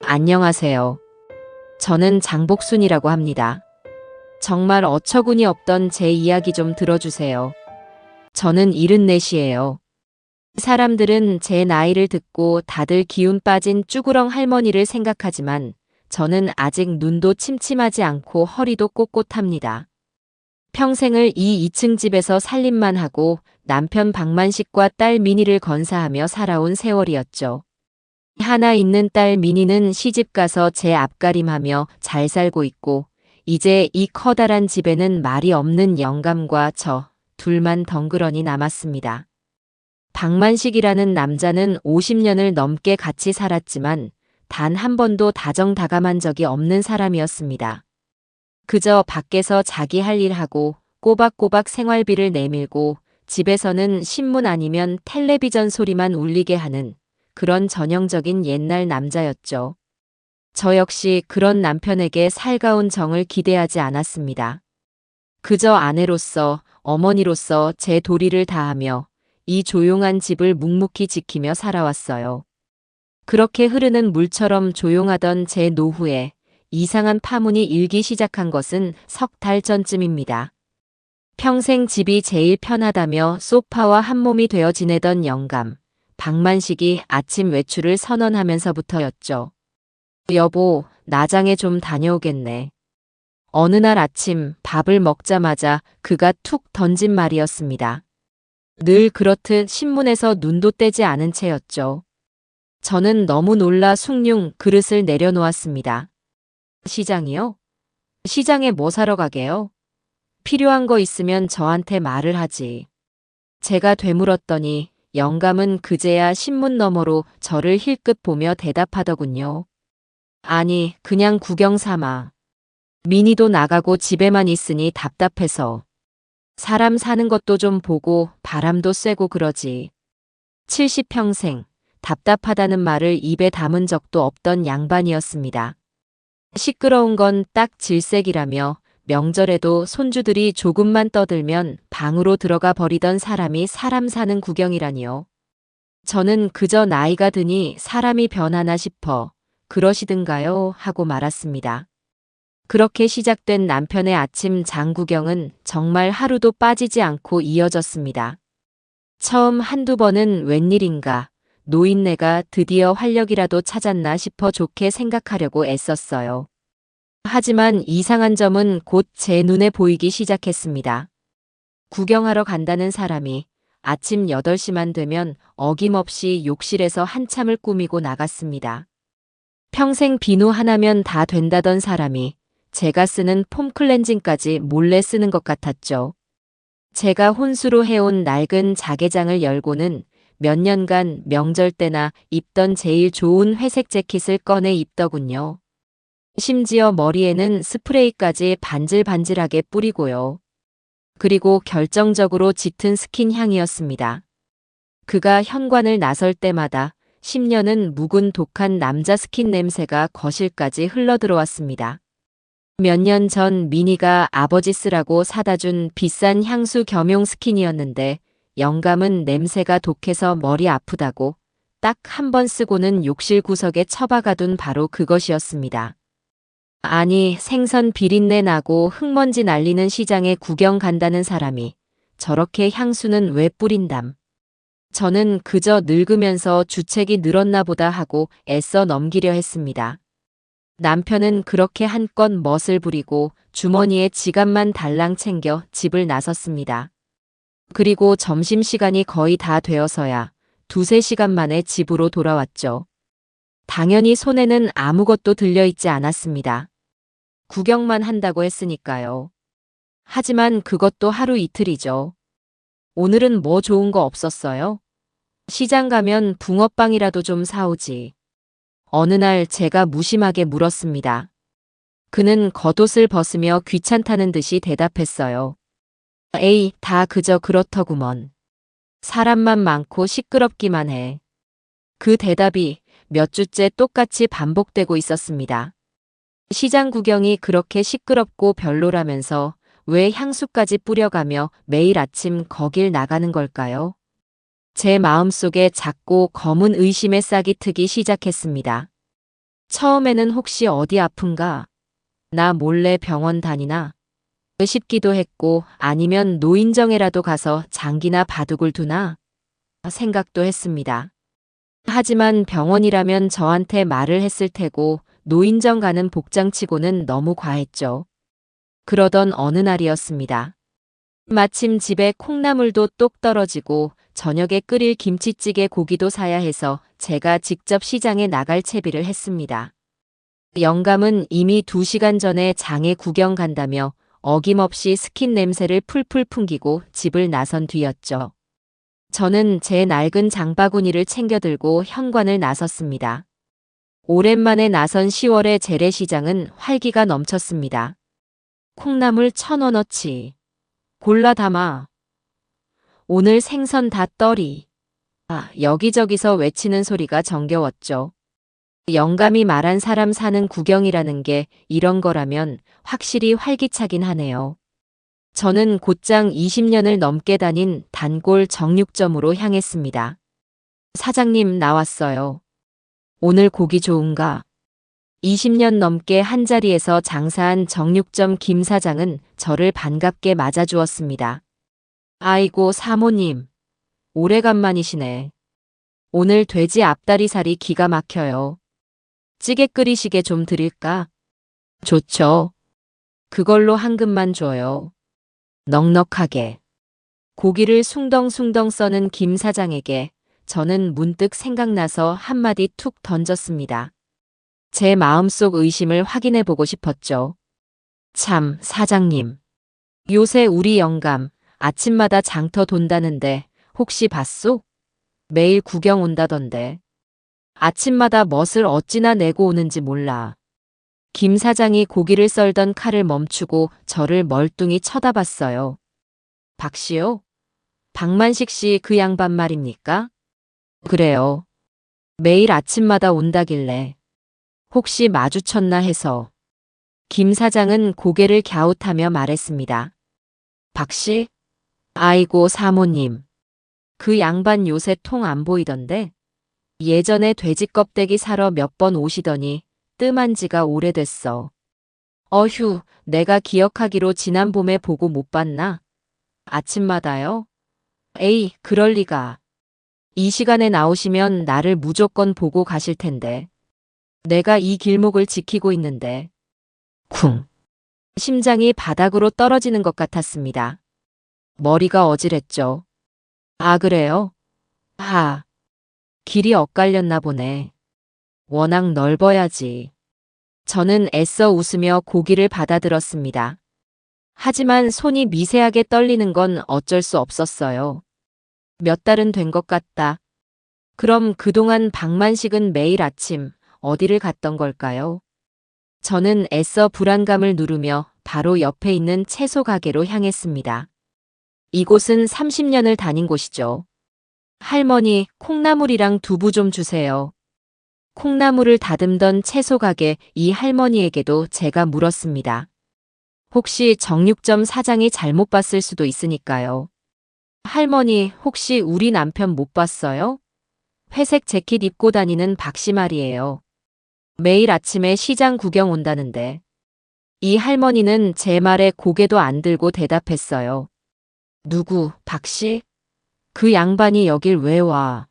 안녕하세요. 저는 장복순이라고 합니다. 정말 어처구니 없던 제 이야기 좀 들어주세요. 저는 74이에요. 사람들은 제 나이를 듣고 다들 기운 빠진 쭈구렁 할머니를 생각하지만 저는 아직 눈도 침침하지 않고 허리도 꼿꼿합니다. 평생을 이 2층 집에서 살림만 하고 남편 박만식과 딸 미니를 건사하며 살아온 세월이었죠. 하나 있는 딸 미니는 시집가서 제 앞가림하며 잘 살고 있고 이제 이 커다란 집에는 말이 없는 영감과 저 둘만 덩그러니 남았습니다. 박만식이라는 남자는 50년을 넘게 같이 살았지만 단 한 번도 다정다감한 적이 없는 사람이었습니다. 그저 밖에서 자기 할 일 하고 꼬박꼬박 생활비를 내밀고 집에서는 신문 아니면 텔레비전 소리만 울리게 하는 그런 전형적인 옛날 남자였죠. 저 역시 그런 남편에게 살가운 정을 기대하지 않았습니다. 그저 아내로서, 어머니로서 제 도리를 다하며 이 조용한 집을 묵묵히 지키며 살아왔어요. 그렇게 흐르는 물처럼 조용하던 제 노후에 이상한 파문이 일기 시작한 것은 석 달 전쯤입니다. 평생 집이 제일 편하다며 소파와 한몸이 되어 지내던 영감, 박만식이 아침 외출을 선언하면서부터였죠. 여보, 나장에 좀 다녀오겠네. 어느 날 아침 밥을 먹자마자 그가 툭 던진 말이었습니다. 늘 그렇듯 신문에서 눈도 떼지 않은 채였죠. 저는 너무 놀라 숭늉 그릇을 내려놓았습니다. 시장이요? 시장에 뭐 사러 가게요? 필요한 거 있으면 저한테 말을 하지. 제가 되물었더니 영감은 그제야 신문 너머로 저를 힐끗 보며 대답하더군요. 아니, 그냥 구경 삼아. 미니도 나가고 집에만 있으니 답답해서. 사람 사는 것도 좀 보고 바람도 쐬고 그러지. 70평생 답답하다는 말을 입에 담은 적도 없던 양반이었습니다. 시끄러운 건 딱 질색이라며 명절에도 손주들이 조금만 떠들면 방으로 들어가 버리던 사람이 사람 사는 구경이라니요. 저는 그저 나이가 드니 사람이 변하나 싶어 그러시든가요 하고 말았습니다. 그렇게 시작된 남편의 아침 장 구경은 정말 하루도 빠지지 않고 이어졌습니다. 처음 한두 번은 웬일인가 노인네가 드디어 활력이라도 찾았나 싶어 좋게 생각하려고 애썼어요. 하지만 이상한 점은 곧 제 눈에 보이기 시작했습니다. 구경하러 간다는 사람이 아침 8시만 되면 어김없이 욕실에서 한참을 꾸미고 나갔습니다. 평생 비누 하나면 다 된다던 사람이 제가 쓰는 폼 클렌징까지 몰래 쓰는 것 같았죠. 제가 혼수로 해온 낡은 자개장을 열고는 몇 년간 명절 때나 입던 제일 좋은 회색 재킷을 꺼내 입더군요. 심지어 머리에는 스프레이까지 반질반질하게 뿌리고요. 그리고 결정적으로 짙은 스킨 향이었습니다. 그가 현관을 나설 때마다 10년은 묵은 독한 남자 스킨 냄새가 거실까지 흘러들어왔습니다. 몇 년 전 미니가 아버지 쓰라고 사다 준 비싼 향수 겸용 스킨이었는데 영감은 냄새가 독해서 머리 아프다고 딱 한 번 쓰고는 욕실 구석에 처박아둔 바로 그것이었습니다. 아니, 생선 비린내 나고 흙먼지 날리는 시장에 구경 간다는 사람이 저렇게 향수는 왜 뿌린담. 저는 그저 늙으면서 주책이 늘었나 보다 하고 애써 넘기려 했습니다. 남편은 그렇게 한껏 멋을 부리고 주머니에 지갑만 달랑 챙겨 집을 나섰습니다. 그리고 점심시간이 거의 다 되어서야 2~3시간 만에 집으로 돌아왔죠. 당연히 손에는 아무것도 들려있지 않았습니다. 구경만 한다고 했으니까요. 하지만 그것도 하루 이틀이죠. 오늘은 뭐 좋은 거 없었어요? 시장 가면 붕어빵이라도 좀 사오지. 어느 날 제가 무심하게 물었습니다. 그는 겉옷을 벗으며 귀찮다는 듯이 대답했어요. 에이, 다 그저 그렇더구먼. 사람만 많고 시끄럽기만 해. 그 대답이 몇 주째 똑같이 반복되고 있었습니다. 시장 구경이 그렇게 시끄럽고 별로라면서 왜 향수까지 뿌려가며 매일 아침 거길 나가는 걸까요? 제 마음속에 작고 검은 의심의 싹이 트기 시작했습니다. 처음에는 혹시 어디 아픈가? 나 몰래 병원 다니나? 싶기도 했고 아니면 노인정에라도 가서 장기나 바둑을 두나? 생각도 했습니다. 하지만 병원이라면 저한테 말을 했을 테고 노인정 가는 복장치고는 너무 과했죠. 그러던 어느 날이었습니다. 마침 집에 콩나물도 똑 떨어지고 저녁에 끓일 김치찌개 고기도 사야 해서 제가 직접 시장에 나갈 채비를 했습니다. 영감은 이미 2시간 전에 장에 구경 간다며 어김없이 스킨 냄새를 풀풀 풍기고 집을 나선 뒤였죠. 저는 제 낡은 장바구니를 챙겨 들고 현관을 나섰습니다. 오랜만에 나선 10월의 재래시장은 활기가 넘쳤습니다. 콩나물 1,000원어치. 골라 담아. 오늘 생선 다 떨이. 여기저기서 외치는 소리가 정겨웠죠. 영감이 말한 사람 사는 구경이라는 게 이런 거라면 확실히 활기차긴 하네요. 저는 곧장 20년을 넘게 다닌 단골 정육점으로 향했습니다. 사장님 나왔어요. 오늘 고기 좋은가? 20년 넘게 한자리에서 장사한 정육점 김 사장은 저를 반갑게 맞아주었습니다. 아이고 사모님, 오래간만이시네. 오늘 돼지 앞다리살이 기가 막혀요. 찌개 끓이시게 좀 드릴까? 좋죠. 그걸로 한 금만 줘요. 넉넉하게. 고기를 숭덩숭덩 써는 김 사장에게 저는 문득 생각나서 한마디 툭 던졌습니다. 제 마음속 의심을 확인해 보고 싶었죠. 참, 사장님. 요새 우리 영감 아침마다 장터 돈다는데 혹시 봤소? 매일 구경 온다던데. 아침마다 멋을 어찌나 내고 오는지 몰라. 김 사장이 고기를 썰던 칼을 멈추고 저를 멀뚱히 쳐다봤어요. 박씨요? 박만식 씨 그 양반 말입니까? 그래요. 매일 아침마다 온다길래. 혹시 마주쳤나 해서. 김 사장은 고개를 갸웃하며 말했습니다. 박씨? 아이고 사모님. 그 양반 요새 통 안 보이던데? 예전에 돼지 껍데기 사러 몇 번 오시더니 뜸한 지가 오래됐어. 어휴, 내가 기억하기로 지난 봄에 보고 못 봤나? 아침마다요? 에이, 그럴 리가. 이 시간에 나오시면 나를 무조건 보고 가실 텐데. 내가 이 길목을 지키고 있는데. 쿵. 심장이 바닥으로 떨어지는 것 같았습니다. 머리가 어지랬죠. 아, 그래요? 길이 엇갈렸나 보네. 워낙 넓어야지. 저는 애써 웃으며 고기를 받아들었습니다. 하지만 손이 미세하게 떨리는 건 어쩔 수 없었어요. 몇 달은 된 것 같다. 그럼 그동안 박만식은 매일 아침 어디를 갔던 걸까요? 저는 애써 불안감을 누르며 바로 옆에 있는 채소 가게로 향했습니다. 이곳은 30년을 다닌 곳이죠. 할머니, 콩나물이랑 두부 좀 주세요. 콩나물을 다듬던 채소 가게 이 할머니에게도 제가 물었습니다. 혹시 정육점 사장이 잘못 봤을 수도 있으니까요. 할머니, 혹시 우리 남편 못 봤어요? 회색 재킷 입고 다니는 박씨 말이에요. 매일 아침에 시장 구경 온다는데. 이 할머니는 제 말에 고개도 안 들고 대답했어요. 누구, 박씨? 그 양반이 여길 왜 와?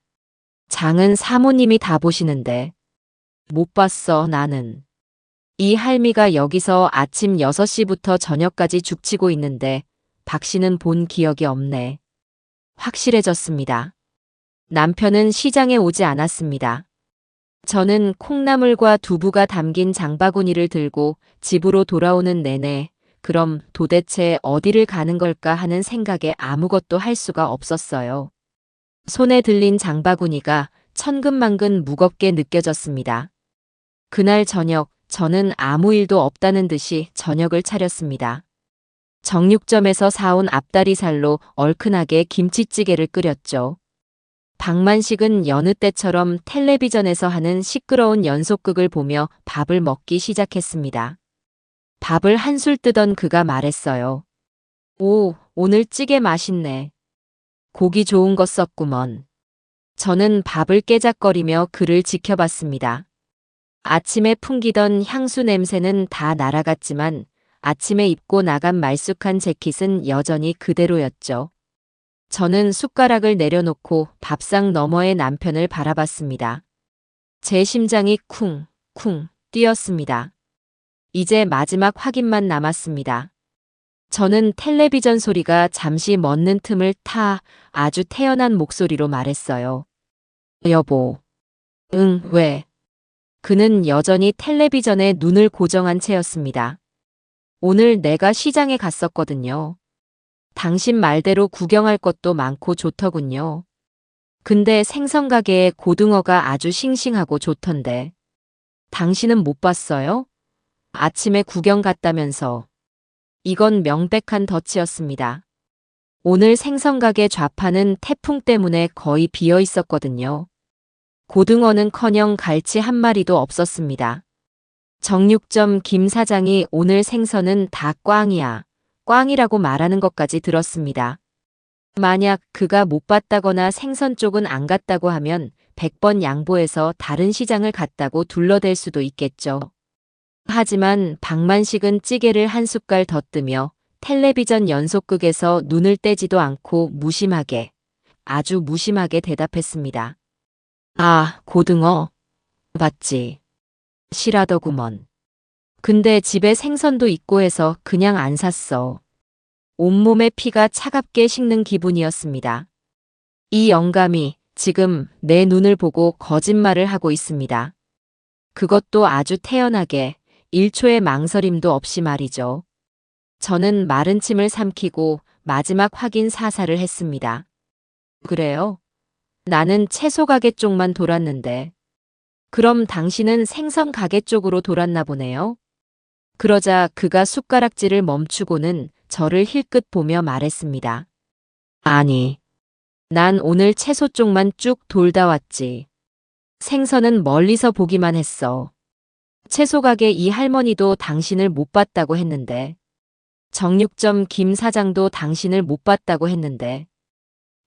장은 사모님이 다 보시는데. 못 봤어, 나는. 이 할미가 여기서 아침 6시부터 저녁까지 죽치고 있는데 박씨는 본 기억이 없네. 확실해졌습니다. 남편은 시장에 오지 않았습니다. 저는 콩나물과 두부가 담긴 장바구니를 들고 집으로 돌아오는 내내 그럼 도대체 어디를 가는 걸까 하는 생각에 아무것도 할 수가 없었어요. 손에 들린 장바구니가 천근만근 무겁게 느껴졌습니다. 그날 저녁 저는 아무 일도 없다는 듯이 저녁을 차렸습니다. 정육점에서 사온 앞다리살로 얼큰하게 김치찌개를 끓였죠. 박만식은 여느 때처럼 텔레비전에서 하는 시끄러운 연속극을 보며 밥을 먹기 시작했습니다. 밥을 한술 뜨던 그가 말했어요. 오, 오늘 찌개 맛있네. 고기 좋은 거 썼구먼. 저는 밥을 깨작거리며 그를 지켜봤습니다. 아침에 풍기던 향수 냄새는 다 날아갔지만 아침에 입고 나간 말쑥한 재킷은 여전히 그대로였죠. 저는 숟가락을 내려놓고 밥상 너머의 남편을 바라봤습니다. 제 심장이 쿵쿵 뛰었습니다. 이제 마지막 확인만 남았습니다. 저는 텔레비전 소리가 잠시 멎는 틈을 타 아주 태연한 목소리로 말했어요. 여보. 응, 왜? 그는 여전히 텔레비전에 눈을 고정한 채였습니다. 오늘 내가 시장에 갔었거든요. 당신 말대로 구경할 것도 많고 좋더군요. 근데 생선 가게에 고등어가 아주 싱싱하고 좋던데. 당신은 못 봤어요? 아침에 구경 갔다면서. 이건 명백한 덫이었습니다. 오늘 생선 가게 좌판은 태풍 때문에 거의 비어 있었거든요. 고등어는커녕 갈치 한 마리도 없었습니다. 정육점 김 사장이 오늘 생선은 다 꽝이야. 꽝이라고 말하는 것까지 들었습니다. 만약 그가 못 봤다거나 생선 쪽은 안 갔다고 하면 100번 양보해서 다른 시장을 갔다고 둘러댈 수도 있겠죠. 하지만 박만식은 찌개를 한 숟갈 더 뜨며 텔레비전 연속극에서 눈을 떼지도 않고 무심하게, 아주 무심하게 대답했습니다. 아, 고등어. 봤지. 실하더구먼. 근데 집에 생선도 있고 해서 그냥 안 샀어. 온몸에 피가 차갑게 식는 기분이었습니다. 이 영감이 지금 내 눈을 보고 거짓말을 하고 있습니다. 그것도 아주 태연하게 1초의 망설임도 없이 말이죠. 저는 마른 침을 삼키고 마지막 확인 사살을 했습니다. 그래요? 나는 채소 가게 쪽만 돌았는데. 그럼 당신은 생선 가게 쪽으로 돌았나 보네요. 그러자 그가 숟가락질을 멈추고는 저를 힐끗 보며 말했습니다. 아니, 난 오늘 채소 쪽만 쭉 돌다 왔지. 생선은 멀리서 보기만 했어. 채소 가게 이 할머니도 당신을 못 봤다고 했는데. 정육점 김 사장도 당신을 못 봤다고 했는데.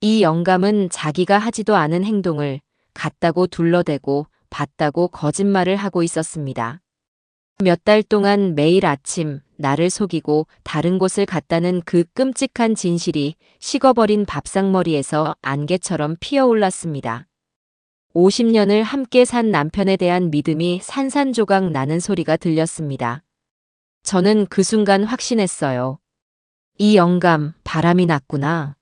이 영감은 자기가 하지도 않은 행동을 같다고 둘러대고 봤다고 거짓말을 하고 있었습니다. 몇 달 동안 매일 아침 나를 속이고 다른 곳을 갔다는 그 끔찍한 진실이 식어버린 밥상머리에서 안개처럼 피어올랐습니다. 50년을 함께 산 남편에 대한 믿음이 산산조각 나는 소리가 들렸습니다. 저는 그 순간 확신했어요. 이 영감 바람이 났구나.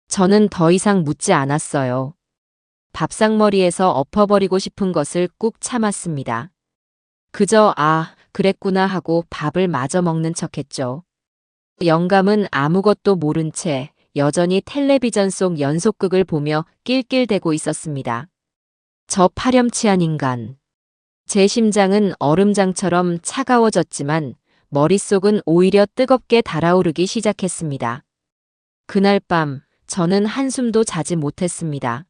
저는 더 이상 묻지 않았어요. 밥상머리에서 엎어버리고 싶은 것을 꾹 참았습니다. 그저 아, 그랬구나 하고 밥을 마저 먹는 척했죠. 영감은 아무것도 모른 채 여전히 텔레비전 속 연속극을 보며 낄낄대고 있었습니다. 저 파렴치한 인간. 제 심장은 얼음장처럼 차가워졌지만 머릿속은 오히려 뜨겁게 달아오르기 시작했습니다. 그날 밤 저는 한숨도 자지 못했습니다.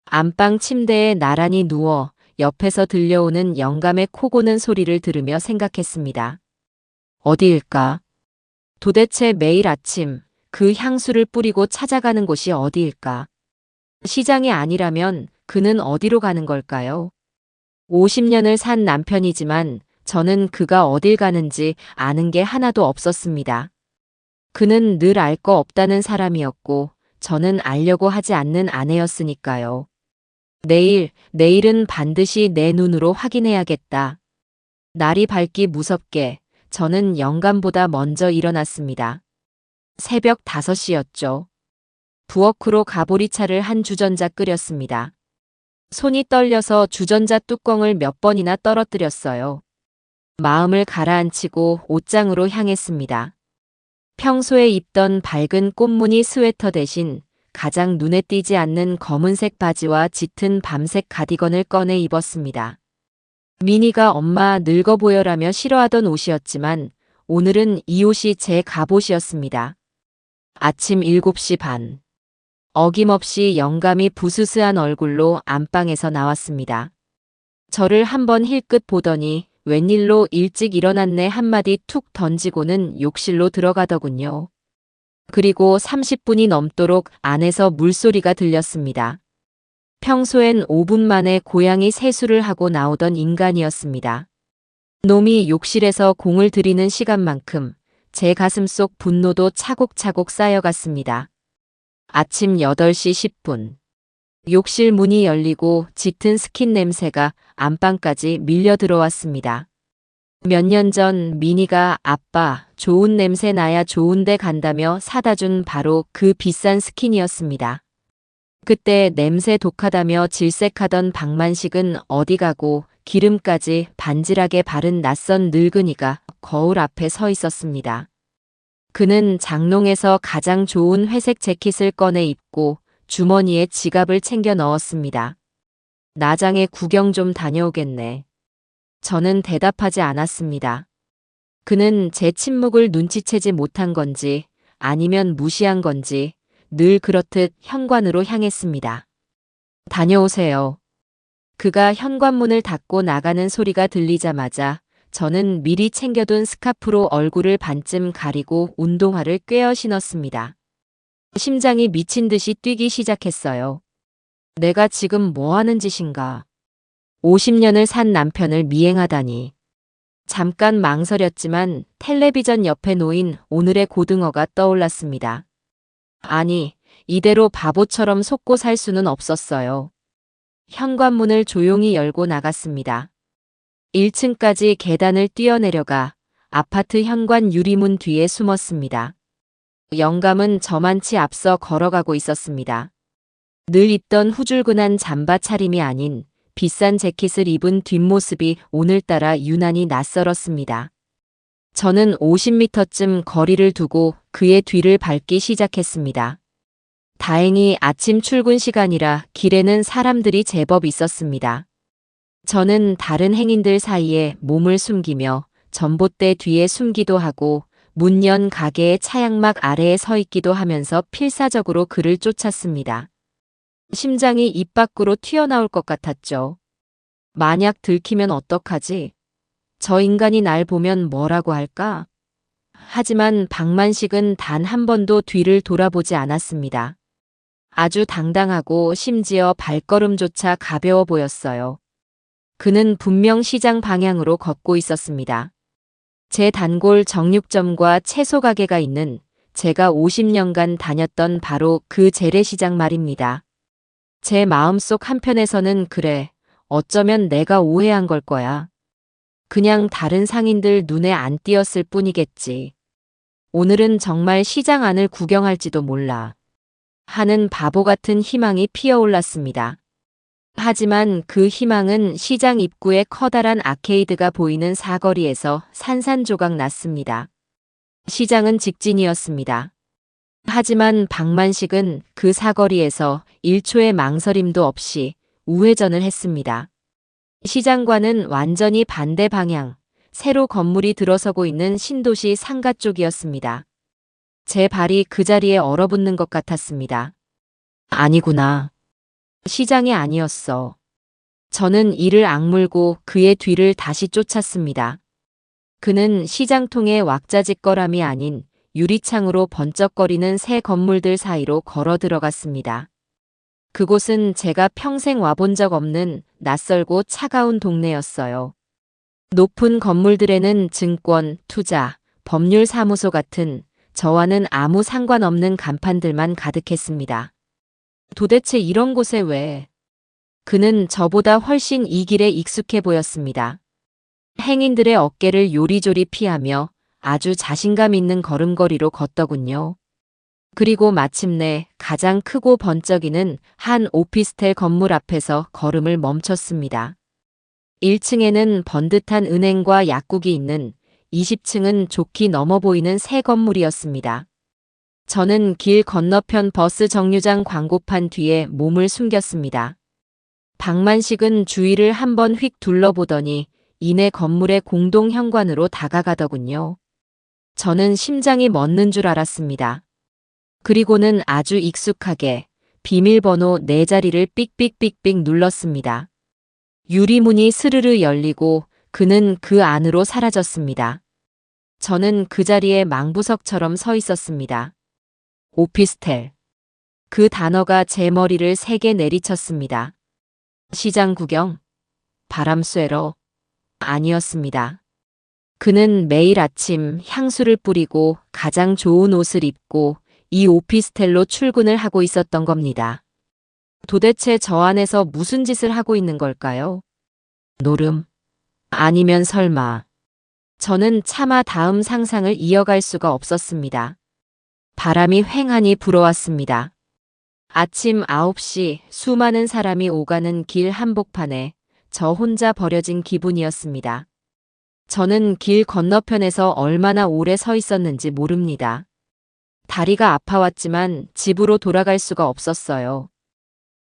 안방 침대에 나란히 누워 옆에서 들려오는 영감의 코 고는 소리를 들으며 생각했습니다. 어디일까? 도대체 매일 아침 그 향수를 뿌리고 찾아가는 곳이 어디일까? 시장이 아니라면 그는 어디로 가는 걸까요? 50년을 산 남편이지만 저는 그가 어딜 가는지 아는 게 하나도 없었습니다. 그는 늘 알 거 없다는 사람이었고 저는 알려고 하지 않는 아내였으니까요. 내일은 반드시 내 눈으로 확인해야겠다. 날이 밝기 무섭게 저는 영감보다 먼저 일어났습니다. 새벽 5시였죠. 부엌으로 가보리차를 한 주전자 끓였습니다. 손이 떨려서 주전자 뚜껑을 몇 번이나 떨어뜨렸어요. 마음을 가라앉히고 옷장으로 향했습니다. 평소에 입던 밝은 꽃무늬 스웨터 대신 가장 눈에 띄지 않는 검은색 바지와 짙은 밤색 가디건을 꺼내 입었습니다. 미니가 엄마 늙어 보여라며 싫어하던 옷이었지만 오늘은 이 옷이 제 갑옷이었습니다. 아침 7시 반. 어김없이 영감이 부스스한 얼굴로 안방에서 나왔습니다. 저를 한번 힐끗 보더니 웬일로 일찍 일어났네 한마디 툭 던지고는 욕실로 들어가더군요. 그리고 30분이 넘도록 안에서 물소리가 들렸습니다. 평소엔 5분 만에 고양이 세수를 하고 나오던 인간이었습니다. 놈이 욕실에서 공을 들이는 시간만큼 제 가슴속 분노도 차곡차곡 쌓여갔습니다. 아침 8시 10분. 욕실 문이 열리고 짙은 스킨 냄새가 안방까지 밀려 들어왔습니다. 몇 년 전 미니가 아빠, 좋은 냄새 나야 좋은데 간다며 사다 준 바로 그 비싼 스킨이었습니다. 그때 냄새 독하다며 질색하던 박만식은 어디 가고 기름까지 반질하게 바른 낯선 늙은이가 거울 앞에 서 있었습니다. 그는 장롱에서 가장 좋은 회색 재킷을 꺼내 입고 주머니에 지갑을 챙겨 넣었습니다. 나장에 구경 좀 다녀오겠네. 저는 대답하지 않았습니다. 그는 제 침묵을 눈치채지 못한 건지 아니면 무시한 건지 늘 그렇듯 현관으로 향했습니다. 다녀오세요. 그가 현관문을 닫고 나가는 소리가 들리자마자 저는 미리 챙겨둔 스카프로 얼굴을 반쯤 가리고 운동화를 꿰어 신었습니다. 심장이 미친 듯이 뛰기 시작했어요. 내가 지금 뭐 하는 짓인가? 50년을 산 남편을 미행하다니. 잠깐 망설였지만 텔레비전 옆에 놓인 오늘의 고등어가 떠올랐습니다. 아니, 이대로 바보처럼 속고 살 수는 없었어요. 현관문을 조용히 열고 나갔습니다. 1층까지 계단을 뛰어내려가 아파트 현관 유리문 뒤에 숨었습니다. 영감은 저만치 앞서 걸어가고 있었습니다. 늘 입던 후줄근한 잠바 차림이 아닌 비싼 재킷을 입은 뒷모습이 오늘따라 유난히 낯설었습니다. 저는 50m쯤 거리를 두고 그의 뒤를 밟기 시작했습니다. 다행히 아침 출근 시간이라 길에는 사람들이 제법 있었습니다. 저는 다른 행인들 사이에 몸을 숨기며 전봇대 뒤에 숨기도 하고 문 연 가게의 차양막 아래에 서 있기도 하면서 필사적으로 그를 쫓았습니다. 심장이 입 밖으로 튀어나올 것 같았죠. 만약 들키면 어떡하지? 저 인간이 날 보면 뭐라고 할까? 하지만 박만식은 단 한 번도 뒤를 돌아보지 않았습니다. 아주 당당하고 심지어 발걸음조차 가벼워 보였어요. 그는 분명 시장 방향으로 걷고 있었습니다. 제 단골 정육점과 채소 가게가 있는 제가 50년간 다녔던 바로 그 재래시장 말입니다. 제 마음속 한편에서는 그래, 어쩌면 내가 오해한 걸 거야. 그냥 다른 상인들 눈에 안 띄었을 뿐이겠지. 오늘은 정말 시장 안을 구경할지도 몰라. 하는 바보 같은 희망이 피어올랐습니다. 하지만 그 희망은 시장 입구에 커다란 아케이드가 보이는 사거리에서 산산조각 났습니다. 시장은 직진이었습니다. 하지만 박만식은 그 사거리에서 1초의 망설임도 없이 우회전을 했습니다. 시장과는 완전히 반대 방향, 새로 건물이 들어서고 있는 신도시 상가 쪽이었습니다. 제 발이 그 자리에 얼어붙는 것 같았습니다. 아니구나. 시장이 아니었어. 저는 이를 악물고 그의 뒤를 다시 쫓았습니다. 그는 시장통의 왁자지껄함이 아닌 유리창으로 번쩍거리는 새 건물들 사이로 걸어 들어갔습니다. 그곳은 제가 평생 와본 적 없는 낯설고 차가운 동네였어요. 높은 건물들에는 증권, 투자, 법률사무소 같은 저와는 아무 상관없는 간판들만 가득했습니다. 도대체 이런 곳에 왜? 그는 저보다 훨씬 이 길에 익숙해 보였습니다. 행인들의 어깨를 요리조리 피하며 아주 자신감 있는 걸음걸이로 걷더군요. 그리고 마침내 가장 크고 번쩍이는 한 오피스텔 건물 앞에서 걸음을 멈췄습니다. 1층에는 번듯한 은행과 약국이 있는 20층은 좋게 넘어 보이는 새 건물이었습니다. 저는 길 건너편 버스 정류장 광고판 뒤에 몸을 숨겼습니다. 박만식은 주위를 한번 휙 둘러보더니 이내 건물의 공동 현관으로 다가가더군요. 저는 심장이 멎는 줄 알았습니다. 그리고는 아주 익숙하게 비밀번호 4자리를 삑삑삑삑 눌렀습니다. 유리문이 스르르 열리고 그는 그 안으로 사라졌습니다. 저는 그 자리에 망부석처럼 서 있었습니다. 오피스텔. 그 단어가 제 머리를 세게 내리쳤습니다. 시장 구경? 바람 쐬러? 아니었습니다. 그는 매일 아침 향수를 뿌리고 가장 좋은 옷을 입고 이 오피스텔로 출근을 하고 있었던 겁니다. 도대체 저 안에서 무슨 짓을 하고 있는 걸까요? 노름? 아니면 설마. 저는 차마 다음 상상을 이어갈 수가 없었습니다. 바람이 휑하니 불어왔습니다. 아침 9시 수많은 사람이 오가는 길 한복판에 저 혼자 버려진 기분이었습니다. 저는 길 건너편에서 얼마나 오래 서 있었는지 모릅니다. 다리가 아파왔지만 집으로 돌아갈 수가 없었어요.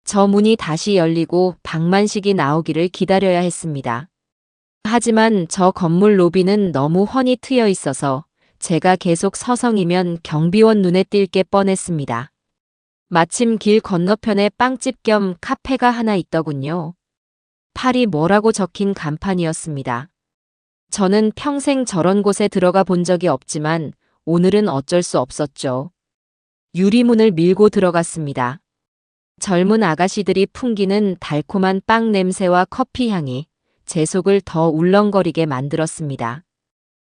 저 문이 다시 열리고 박만식이 나오기를 기다려야 했습니다. 하지만 저 건물 로비는 너무 훤히 트여 있어서 제가 계속 서성이면 경비원 눈에 띌 게 뻔했습니다. 마침 길 건너편에 빵집 겸 카페가 하나 있더군요. 팔이 뭐라고 적힌 간판이었습니다. 저는 평생 저런 곳에 들어가 본 적이 없지만 오늘은 어쩔 수 없었죠. 유리문을 밀고 들어갔습니다. 젊은 아가씨들이 풍기는 달콤한 빵 냄새와 커피 향이 제 속을 더 울렁거리게 만들었습니다.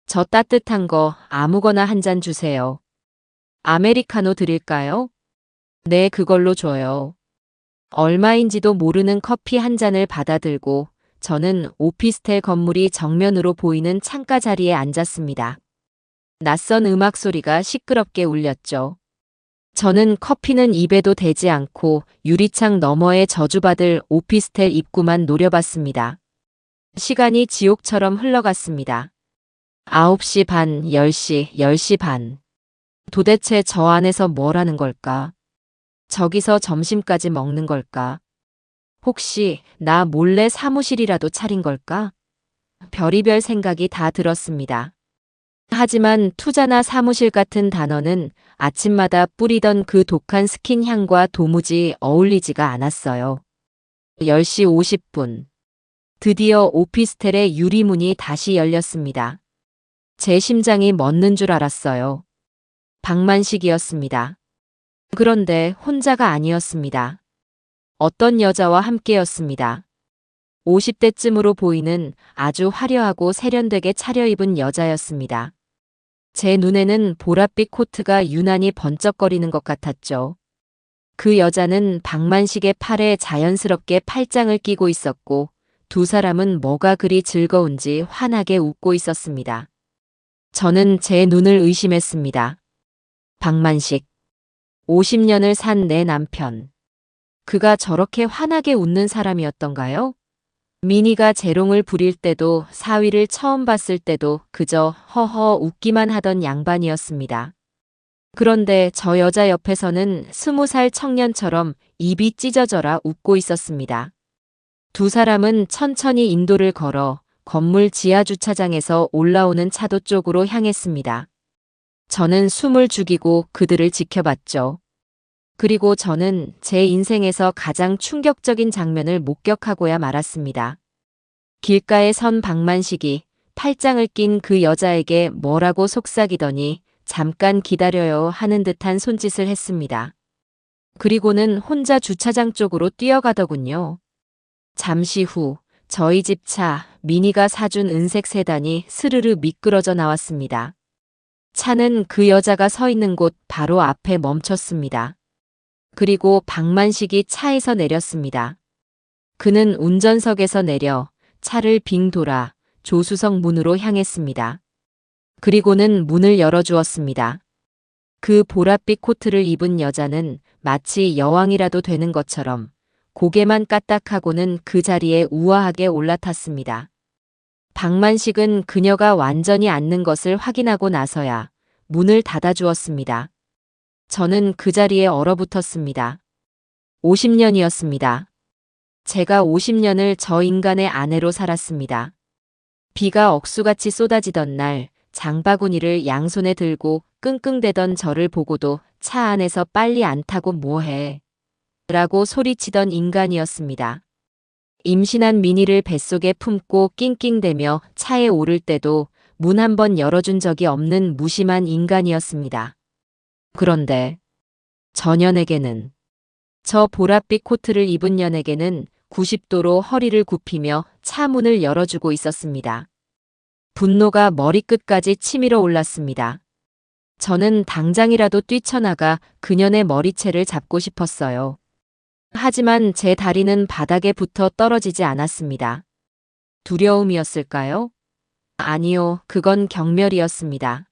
저 따뜻한 거 아무거나 한 잔 주세요. 아메리카노 드릴까요? 네, 그걸로 줘요. 얼마인지도 모르는 커피 한 잔을 받아들고 저는 오피스텔 건물이 정면으로 보이는 창가 자리에 앉았습니다. 낯선 음악 소리가 시끄럽게 울렸죠. 저는 커피는 입에도 대지 않고 유리창 너머에 저주받을 오피스텔 입구만 노려봤습니다. 시간이 지옥처럼 흘러갔습니다. 9시 반, 10시, 10시 반. 도대체 저 안에서 뭘 하는 걸까? 저기서 점심까지 먹는 걸까? 혹시 나 몰래 사무실이라도 차린 걸까? 별의별 생각이 다 들었습니다. 하지만 투자나 사무실 같은 단어는 아침마다 뿌리던 그 독한 스킨 향과 도무지 어울리지가 않았어요. 10시 50분. 드디어 오피스텔의 유리문이 다시 열렸습니다. 제 심장이 멎는 줄 알았어요. 박만식이었습니다. 그런데 혼자가 아니었습니다. 어떤 여자와 함께였습니다. 50대쯤으로 보이는 아주 화려하고 세련되게 차려입은 여자였습니다. 제 눈에는 보랏빛 코트가 유난히 번쩍거리는 것 같았죠. 그 여자는 박만식의 팔에 자연스럽게 팔짱을 끼고 있었고 두 사람은 뭐가 그리 즐거운지 환하게 웃고 있었습니다. 저는 제 눈을 의심했습니다. 박만식. 50년을 산 내 남편. 그가 저렇게 환하게 웃는 사람이었던가요? 미니가 재롱을 부릴 때도 사위를 처음 봤을 때도 그저 허허 웃기만 하던 양반이었습니다. 그런데 저 여자 옆에서는 20살 청년처럼 입이 찢어져라 웃고 있었습니다. 두 사람은 천천히 인도를 걸어 건물 지하 주차장에서 올라오는 차도 쪽으로 향했습니다. 저는 숨을 죽이고 그들을 지켜봤죠. 그리고 저는 제 인생에서 가장 충격적인 장면을 목격하고야 말았습니다. 길가에 선 박만식이 팔짱을 낀 그 여자에게 뭐라고 속삭이더니 잠깐 기다려요 하는 듯한 손짓을 했습니다. 그리고는 혼자 주차장 쪽으로 뛰어가더군요. 잠시 후 저희 집 차 미니가 사준 은색 세단이 스르르 미끄러져 나왔습니다. 차는 그 여자가 서 있는 곳 바로 앞에 멈췄습니다. 그리고 박만식이 차에서 내렸습니다. 그는 운전석에서 내려 차를 빙 돌아 조수석 문으로 향했습니다. 그리고는 문을 열어주었습니다. 그 보랏빛 코트를 입은 여자는 마치 여왕이라도 되는 것처럼 고개만 까딱하고는 그 자리에 우아하게 올라탔습니다. 박만식은 그녀가 완전히 앉는 것을 확인하고 나서야 문을 닫아주었습니다. 저는 그 자리에 얼어붙었습니다. 50년이었습니다. 제가 50년을 저 인간의 아내로 살았습니다. 비가 억수같이 쏟아지던 날 장바구니를 양손에 들고 끙끙대던 저를 보고도 차 안에서 빨리 안 타고 뭐해? 라고 소리치던 인간이었습니다. 임신한 미니를 뱃속에 품고 낑낑대며 차에 오를 때도 문 한 번 열어준 적이 없는 무심한 인간이었습니다. 그런데 전현에게는 저 보랏빛 코트를 입은 연에게는 90도로 허리를 굽히며 차 문을 열어주고 있었습니다. 분노가 머리끝까지 치밀어 올랐습니다. 저는 당장이라도 뛰쳐나가 그년의 머리채를 잡고 싶었어요. 하지만 제 다리는 바닥에 붙어 떨어지지 않았습니다. 두려움이었을까요? 아니요, 그건 경멸이었습니다.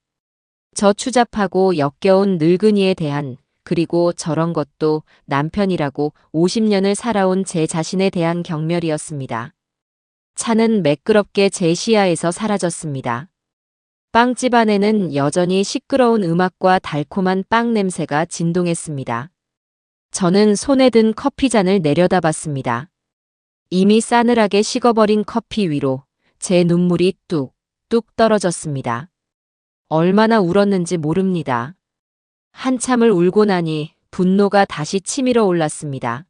저 추잡하고 역겨운 늙은이에 대한, 그리고 저런 것도 남편이라고 50년을 살아온 제 자신에 대한 경멸이었습니다. 차는 매끄럽게 제 시야에서 사라졌습니다. 빵집 안에는 여전히 시끄러운 음악과 달콤한 빵 냄새가 진동했습니다. 저는 손에 든 커피잔을 내려다봤습니다. 이미 싸늘하게 식어버린 커피 위로 제 눈물이 뚝뚝 떨어졌습니다. 얼마나 울었는지 모릅니다. 한참을 울고 나니 분노가 다시 치밀어 올랐습니다.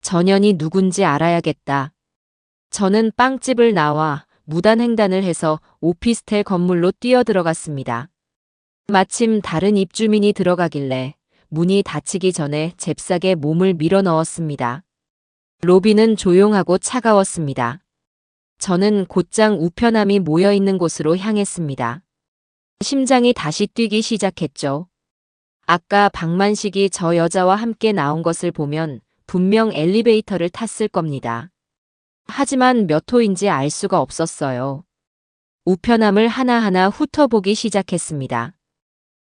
전현이 누군지 알아야겠다. 저는 빵집을 나와 무단횡단을 해서 오피스텔 건물로 뛰어들어갔습니다. 마침 다른 입주민이 들어가길래 문이 닫히기 전에 잽싸게 몸을 밀어 넣었습니다. 로비는 조용하고 차가웠습니다. 저는 곧장 우편함이 모여있는 곳으로 향했습니다. 심장이 다시 뛰기 시작했죠. 아까 박만식이 저 여자와 함께 나온 것을 보면 분명 엘리베이터를 탔을 겁니다. 하지만 몇 호인지 알 수가 없었어요. 우편함을 하나하나 훑어보기 시작했습니다.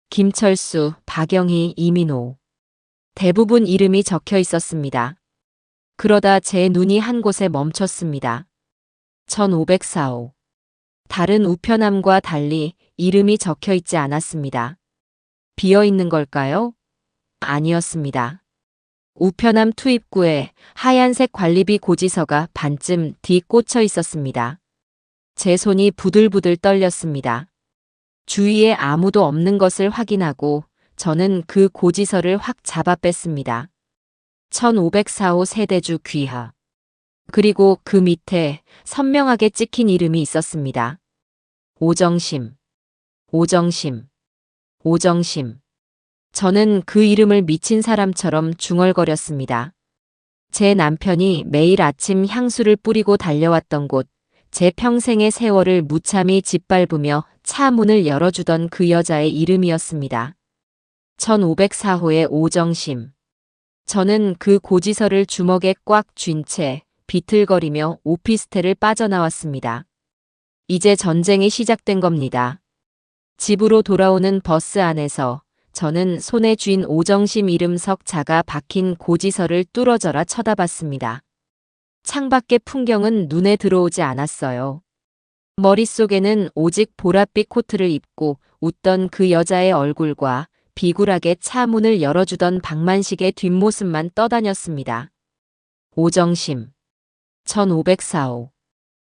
김철수, 박영희, 이민호. 대부분 이름이 적혀 있었습니다. 그러다 제 눈이 한 곳에 멈췄습니다. 1504호. 다른 우편함과 달리 이름이 적혀 있지 않았습니다. 비어 있는 걸까요? 아니었습니다. 우편함 투입구에 하얀색 관리비 고지서가 반쯤 뒤 꽂혀 있었습니다. 제 손이 부들부들 떨렸습니다. 주위에 아무도 없는 것을 확인하고 저는 그 고지서를 확 잡아 뺐습니다. 1504호 세대주 귀하. 그리고 그 밑에 선명하게 찍힌 이름이 있었습니다. 오정심. 오정심. 오정심. 저는 그 이름을 미친 사람처럼 중얼거렸습니다. 제 남편이 매일 아침 향수를 뿌리고 달려왔던 곳, 제 평생의 세월을 무참히 짓밟으며 차 문을 열어주던 그 여자의 이름이었습니다. 1504호의 오정심. 저는 그 고지서를 주먹에 꽉 쥔 채 비틀거리며 오피스텔을 빠져나왔습니다. 이제 전쟁이 시작된 겁니다. 집으로 돌아오는 버스 안에서 저는 손에 쥔 오정심 이름 석자가 박힌 고지서를 뚫어져라 쳐다봤습니다. 창밖의 풍경은 눈에 들어오지 않았어요. 머릿속에는 오직 보랏빛 코트를 입고 웃던 그 여자의 얼굴과 비굴하게 차 문을 열어주던 박만식의 뒷모습만 떠다녔습니다. 오정심. 1504호.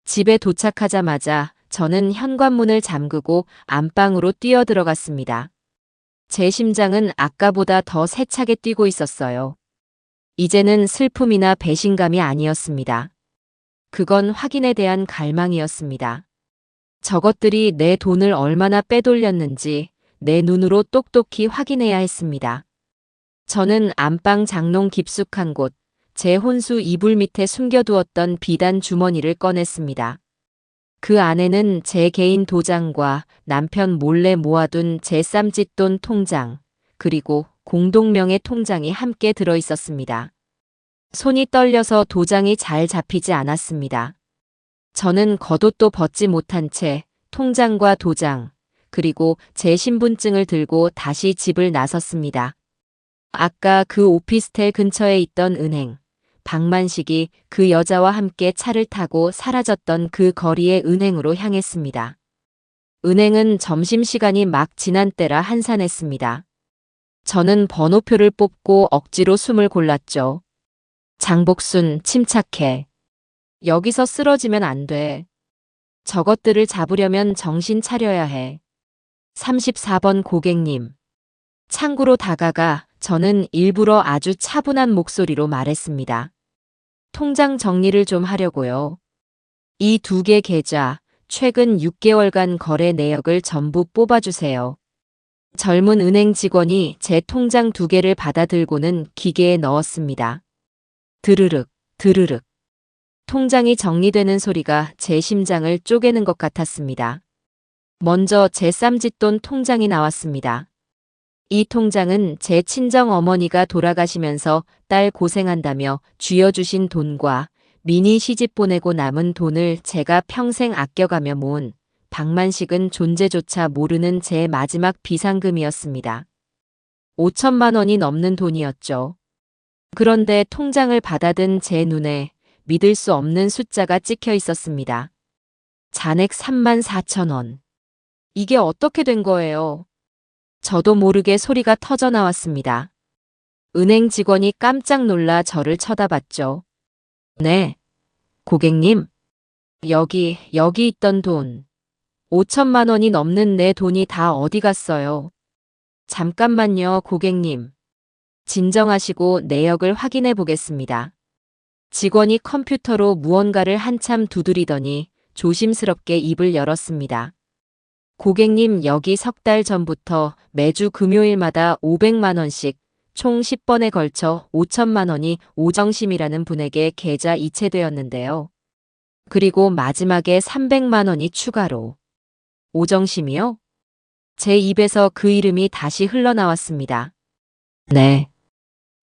집에 도착하자마자 저는 현관문을 잠그고 안방으로 뛰어들어갔습니다. 제 심장은 아까보다 더 세차게 뛰고 있었어요. 이제는 슬픔이나 배신감이 아니었습니다. 그건 확인에 대한 갈망이었습니다. 저것들이 내 돈을 얼마나 빼돌렸는지 내 눈으로 똑똑히 확인해야 했습니다. 저는 안방 장롱 깊숙한 곳, 제 혼수 이불 밑에 숨겨두었던 비단 주머니를 꺼냈습니다. 그 안에는 제 개인 도장과 남편 몰래 모아둔 제 쌈짓돈 통장, 그리고 공동명의 통장이 함께 들어 있었습니다. 손이 떨려서 도장이 잘 잡히지 않았습니다. 저는 겉옷도 벗지 못한 채 통장과 도장, 그리고 제 신분증을 들고 다시 집을 나섰습니다. 아까 그 오피스텔 근처에 있던 은행, 박만식이 그 여자와 함께 차를 타고 사라졌던 그 거리의 은행으로 향했습니다. 은행은 점심시간이 막 지난 때라 한산했습니다. 저는 번호표를 뽑고 억지로 숨을 골랐죠. 장복순, 침착해. 여기서 쓰러지면 안 돼. 저것들을 잡으려면 정신 차려야 해. 34번 고객님. 창구로 다가가 저는 일부러 아주 차분한 목소리로 말했습니다. 통장 정리를 좀 하려고요. 이 두 개 계좌, 최근 6개월간 거래 내역을 전부 뽑아주세요. 젊은 은행 직원이 제 통장 2개를 받아들고는 기계에 넣었습니다. 드르륵, 드르륵. 통장이 정리되는 소리가 제 심장을 쪼개는 것 같았습니다. 먼저 제 쌈짓돈 통장이 나왔습니다. 이 통장은 제 친정 어머니가 돌아가시면서 딸 고생한다며 쥐어주신 돈과 미니 시집 보내고 남은 돈을 제가 평생 아껴가며 모은 박만식은 존재조차 모르는 제 마지막 비상금이었습니다. 5천만 원이 넘는 돈이었죠. 그런데 통장을 받아든 제 눈에 믿을 수 없는 숫자가 찍혀 있었습니다. 잔액 3만 4천 원. 이게 어떻게 된 거예요? 저도 모르게 소리가 터져 나왔습니다. 은행 직원이 깜짝 놀라 저를 쳐다봤죠. 네, 고객님. 여기 있던 돈. 5천만 원이 넘는 내 돈이 다 어디 갔어요? 잠깐만요, 고객님. 진정하시고 내역을 확인해 보겠습니다. 직원이 컴퓨터로 무언가를 한참 두드리더니 조심스럽게 입을 열었습니다. 고객님, 여기 3달 전부터 매주 금요일마다 500만 원씩 총 10번에 걸쳐 5천만 원이 오정심이라는 분에게 계좌 이체되었는데요. 그리고 마지막에 300만 원이 추가로. 오정심이요? 제 입에서 그 이름이 다시 흘러나왔습니다. 네.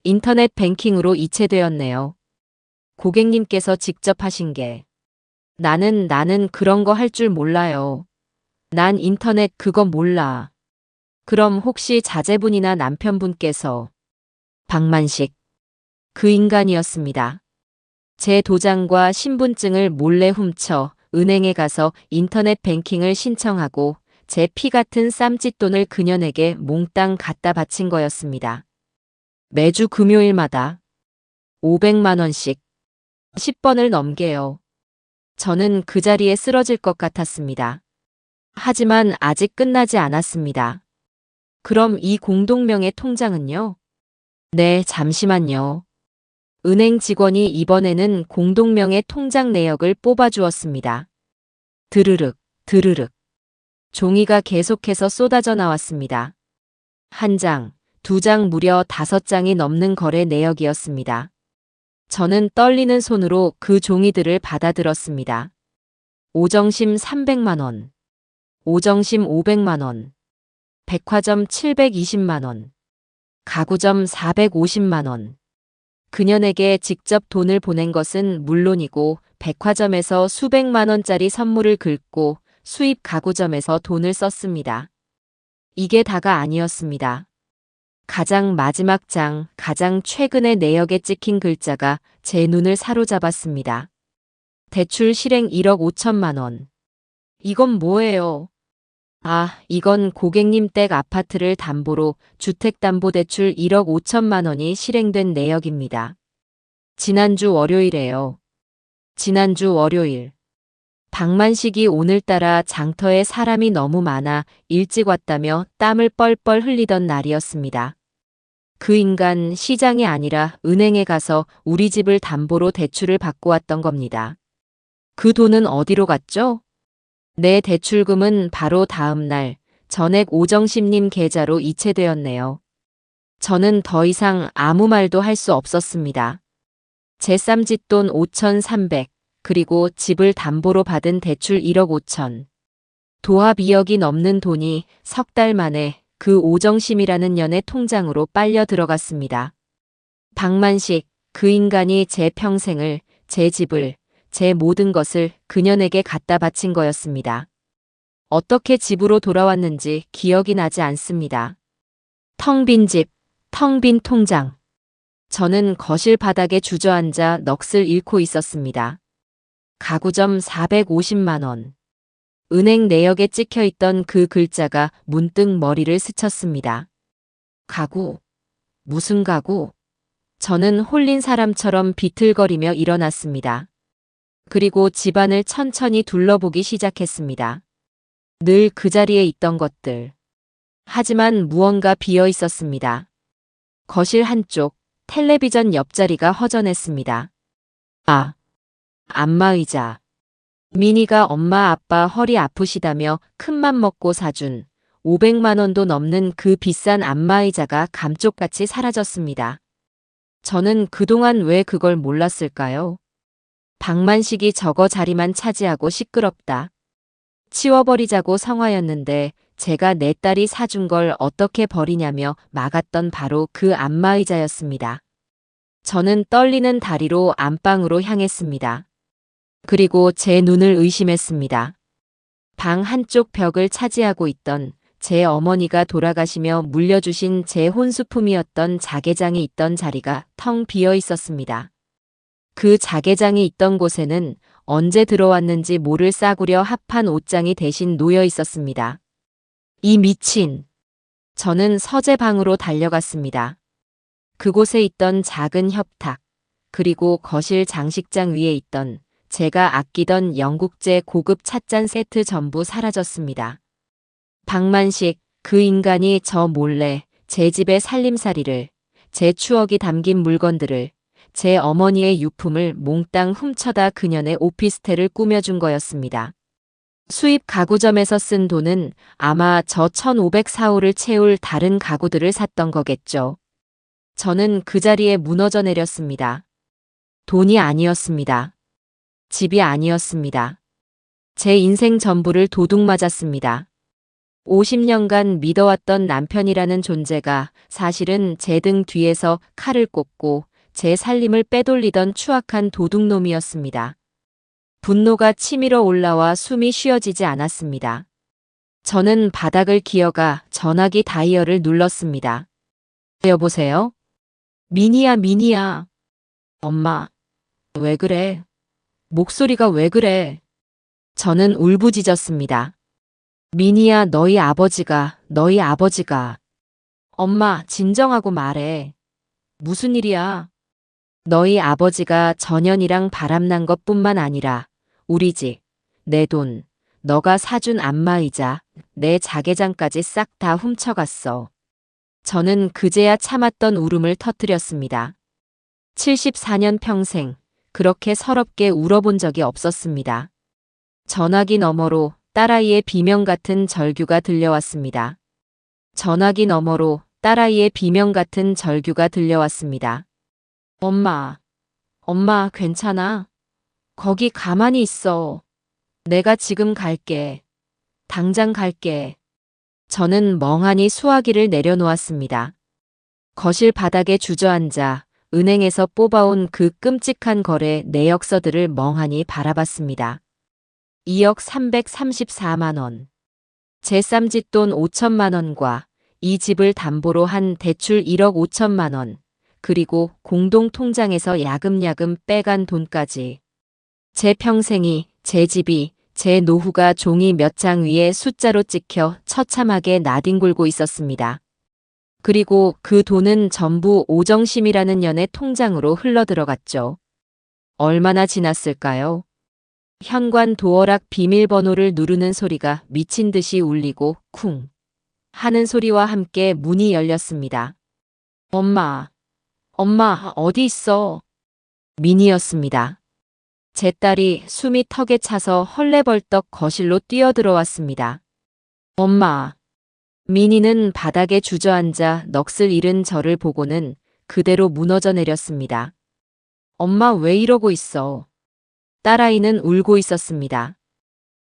인터넷 뱅킹으로 이체되었네요. 고객님께서 직접 하신 게. 나는 그런 거 할 줄 몰라요. 난 인터넷 그거 몰라. 그럼 혹시 자제분이나 남편분께서. 박만식. 그 인간이었습니다. 제 도장과 신분증을 몰래 훔쳐 은행에 가서 인터넷 뱅킹을 신청하고 제 피 같은 쌈짓돈을 그녀에게 몽땅 갖다 바친 거였습니다. 매주 금요일마다 500만 원씩 10번을 넘게요. 저는 그 자리에 쓰러질 것 같았습니다. 하지만 아직 끝나지 않았습니다. 그럼 이 공동명의 통장은요? 네, 잠시만요. 은행 직원이 이번에는 공동명의 통장 내역을 뽑아주었습니다. 드르륵, 드르륵. 종이가 계속해서 쏟아져 나왔습니다. 1장, 2장 무려 5장이 넘는 거래 내역이었습니다. 저는 떨리는 손으로 그 종이들을 받아들었습니다. 오정심 300만 원, 오정심 500만 원, 백화점 720만 원, 가구점 450만 원. 그녀에게 직접 돈을 보낸 것은 물론이고 백화점에서 수백만 원짜리 선물을 긁고 수입 가구점에서 돈을 썼습니다. 이게 다가 아니었습니다. 가장 마지막 장, 가장 최근의 내역에 찍힌 글자가 제 눈을 사로잡았습니다. 대출 실행 1억 5천만 원. 이건 뭐예요? 아, 이건 고객님 댁 아파트를 담보로 주택담보대출 1억 5천만 원이 실행된 내역입니다. 지난주 월요일에요. 지난주 월요일. 박만식이 오늘따라 장터에 사람이 너무 많아 일찍 왔다며 땀을 뻘뻘 흘리던 날이었습니다. 그 인간 시장이 아니라 은행에 가서 우리 집을 담보로 대출을 받고 왔던 겁니다. 그 돈은 어디로 갔죠? 내 대출금은 바로 다음 날 전액 오정심님 계좌로 이체되었네요. 저는 더 이상 아무 말도 할 수 없었습니다. 제 쌈짓돈 5,300, 그리고 집을 담보로 받은 대출 1억 5천. 도합 2억이 넘는 돈이 3달 만에 그 오정심이라는 년의 통장으로 빨려 들어갔습니다. 박만식, 그 인간이 제 평생을, 제 집을, 제 모든 것을 그녀에게 갖다 바친 거였습니다. 어떻게 집으로 돌아왔는지 기억이 나지 않습니다. 텅 빈 집, 텅 빈 통장. 저는 거실 바닥에 주저앉아 넋을 잃고 있었습니다. 가구점 450만 원. 은행 내역에 찍혀 있던 그 글자가 문득 머리를 스쳤습니다. 가구. 무슨 가구? 저는 홀린 사람처럼 비틀거리며 일어났습니다. 그리고 집안을 천천히 둘러보기 시작했습니다. 늘 그 자리에 있던 것들. 하지만 무언가 비어 있었습니다. 거실 한쪽, 텔레비전 옆자리가 허전했습니다. 아, 안마의자. 미니가 엄마 아빠 허리 아프시다며 큰맘 먹고 사준 500만 원도 넘는 그 비싼 안마의자가 감쪽같이 사라졌습니다. 저는 그동안 왜 그걸 몰랐을까요? 방만식이 저거 자리만 차지하고 시끄럽다. 치워버리자고 성화였는데 제가 내 딸이 사준 걸 어떻게 버리냐며 막았던 바로 그 안마의자였습니다. 저는 떨리는 다리로 안방으로 향했습니다. 그리고 제 눈을 의심했습니다. 방 한쪽 벽을 차지하고 있던 제 어머니가 돌아가시며 물려주신 제 혼수품이었던 자개장이 있던 자리가 텅 비어 있었습니다. 그 자개장이 있던 곳에는 언제 들어왔는지 모를 싸구려 합한 옷장이 대신 놓여 있었습니다. 이 미친! 저는 서재방으로 달려갔습니다. 그곳에 있던 작은 협탁, 그리고 거실 장식장 위에 있던 제가 아끼던 영국제 고급 찻잔 세트 전부 사라졌습니다. 방만식, 그 인간이 저 몰래 제 집의 살림살이를, 제 추억이 담긴 물건들을, 제 어머니의 유품을 몽땅 훔쳐다 그년의 오피스텔을 꾸며준 거였습니다. 수입 가구점에서 쓴 돈은 아마 저 1504호를 채울 다른 가구들을 샀던 거겠죠. 저는 그 자리에 무너져 내렸습니다. 돈이 아니었습니다. 집이 아니었습니다. 제 인생 전부를 도둑 맞았습니다. 50년간 믿어왔던 남편이라는 존재가 사실은 제 등 뒤에서 칼을 꽂고 제 살림을 빼돌리던 추악한 도둑놈이었습니다. 분노가 치밀어 올라와 숨이 쉬어지지 않았습니다. 저는 바닥을 기어가 전화기 다이얼을 눌렀습니다. 여보세요? 미니야, 미니야. 엄마, 왜 그래? 목소리가 왜 그래? 저는 울부짖었습니다. 미니야, 너희 아버지가. 엄마, 진정하고 말해. 무슨 일이야? 너희 아버지가 전현이랑 바람난 것뿐만 아니라 우리 집, 내 돈, 너가 사준 안마의자, 내 자개장까지 싹 다 훔쳐갔어. 저는 그제야 참았던 울음을 터뜨렸습니다. 74년 평생 그렇게 서럽게 울어본 적이 없었습니다. 전화기 너머로 딸아이의 비명 같은 절규가 들려왔습니다. 전화기 너머로 딸아이의 비명 같은 절규가 들려왔습니다. 엄마, 괜찮아? 거기 가만히 있어. 내가 지금 갈게. 당장 갈게. 저는 멍하니 수화기를 내려놓았습니다. 거실 바닥에 주저앉아 은행에서 뽑아온 그 끔찍한 거래 내역서들을 멍하니 바라봤습니다. 2억 334만 원. 제 쌈짓돈 5천만 원과 이 집을 담보로 한 대출 1억 5천만 원, 그리고 공동통장에서 야금야금 빼간 돈까지. 제 평생이, 제 집이, 제 노후가 종이 몇 장 위에 숫자로 찍혀 처참하게 나뒹굴고 있었습니다. 그리고 그 돈은 전부 오정심이라는 년의 통장으로 흘러들어갔죠. 얼마나 지났을까요? 현관 도어락 비밀번호를 누르는 소리가 미친 듯이 울리고 쿵 하는 소리와 함께 문이 열렸습니다. 엄마, 어디 있어? 민이었습니다. 제 딸이 숨이 턱에 차서 헐레벌떡 거실로 뛰어들어왔습니다. 엄마. 민이는 바닥에 주저앉아 넋을 잃은 저를 보고는 그대로 무너져 내렸습니다. 엄마, 왜 이러고 있어? 딸아이는 울고 있었습니다.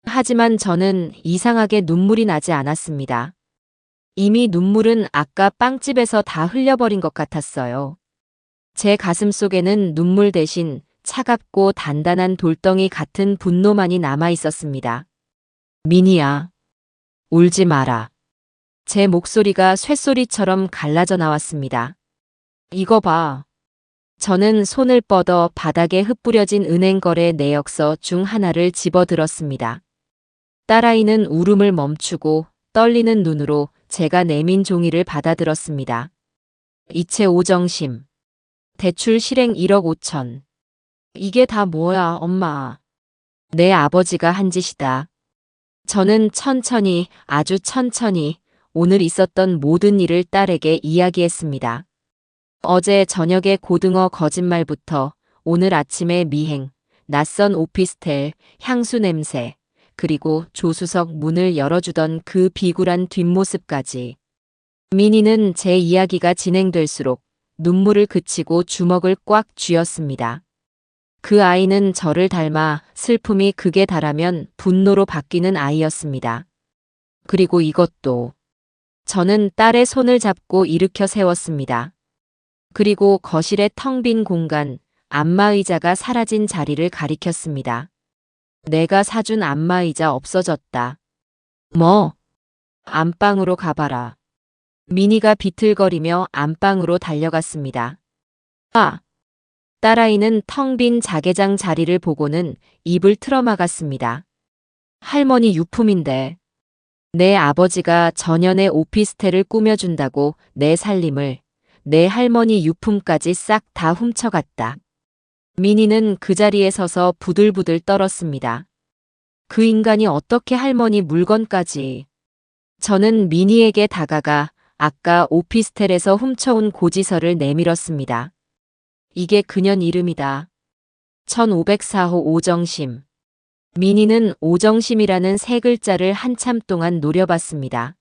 하지만 저는 이상하게 눈물이 나지 않았습니다. 이미 눈물은 아까 빵집에서 다 흘려버린 것 같았어요. 제 가슴 속에는 눈물 대신 차갑고 단단한 돌덩이 같은 분노만이 남아 있었습니다. 민이야, 울지 마라. 제 목소리가 쇳소리처럼 갈라져 나왔습니다. 이거 봐. 저는 손을 뻗어 바닥에 흩뿌려진 은행거래 내역서 중 하나를 집어들었습니다. 딸아이는 울음을 멈추고 떨리는 눈으로 제가 내민 종이를 받아들었습니다. 이체 오정심. 대출 실행 1억 5천. 이게 다 뭐야, 엄마. 내 아버지가 한 짓이다. 저는 천천히, 아주 천천히 오늘 있었던 모든 일을 딸에게 이야기했습니다. 어제 저녁의 고등어 거짓말부터 오늘 아침의 미행, 낯선 오피스텔, 향수 냄새, 그리고 조수석 문을 열어주던 그 비굴한 뒷모습까지. 민희는 제 이야기가 진행될수록 눈물을 그치고 주먹을 꽉 쥐었습니다. 그 아이는 저를 닮아 슬픔이 극에 달하면 분노로 바뀌는 아이였습니다. 그리고 이것도. 저는 딸의 손을 잡고 일으켜 세웠습니다. 그리고 거실의 텅 빈 공간, 안마의자가 사라진 자리를 가리켰습니다. 내가 사준 안마의자 없어졌다. 뭐? 안방으로 가봐라. 민희가 비틀거리며 안방으로 달려갔습니다. 아! 딸아이는 텅 빈 자개장 자리를 보고는 입을 틀어막았습니다. 할머니 유품인데. 내 아버지가 전연의 오피스텔을 꾸며준다고 내 살림을, 내 할머니 유품까지 싹 다 훔쳐갔다. 민희는 그 자리에 서서 부들부들 떨었습니다. 그 인간이 어떻게 할머니 물건까지. 저는 민희에게 다가가 아까 오피스텔에서 훔쳐온 고지서를 내밀었습니다. 이게 그년 이름이다. 1504호 오정심. 민희는 오정심이라는 세 글자를 한참 동안 노려봤습니다.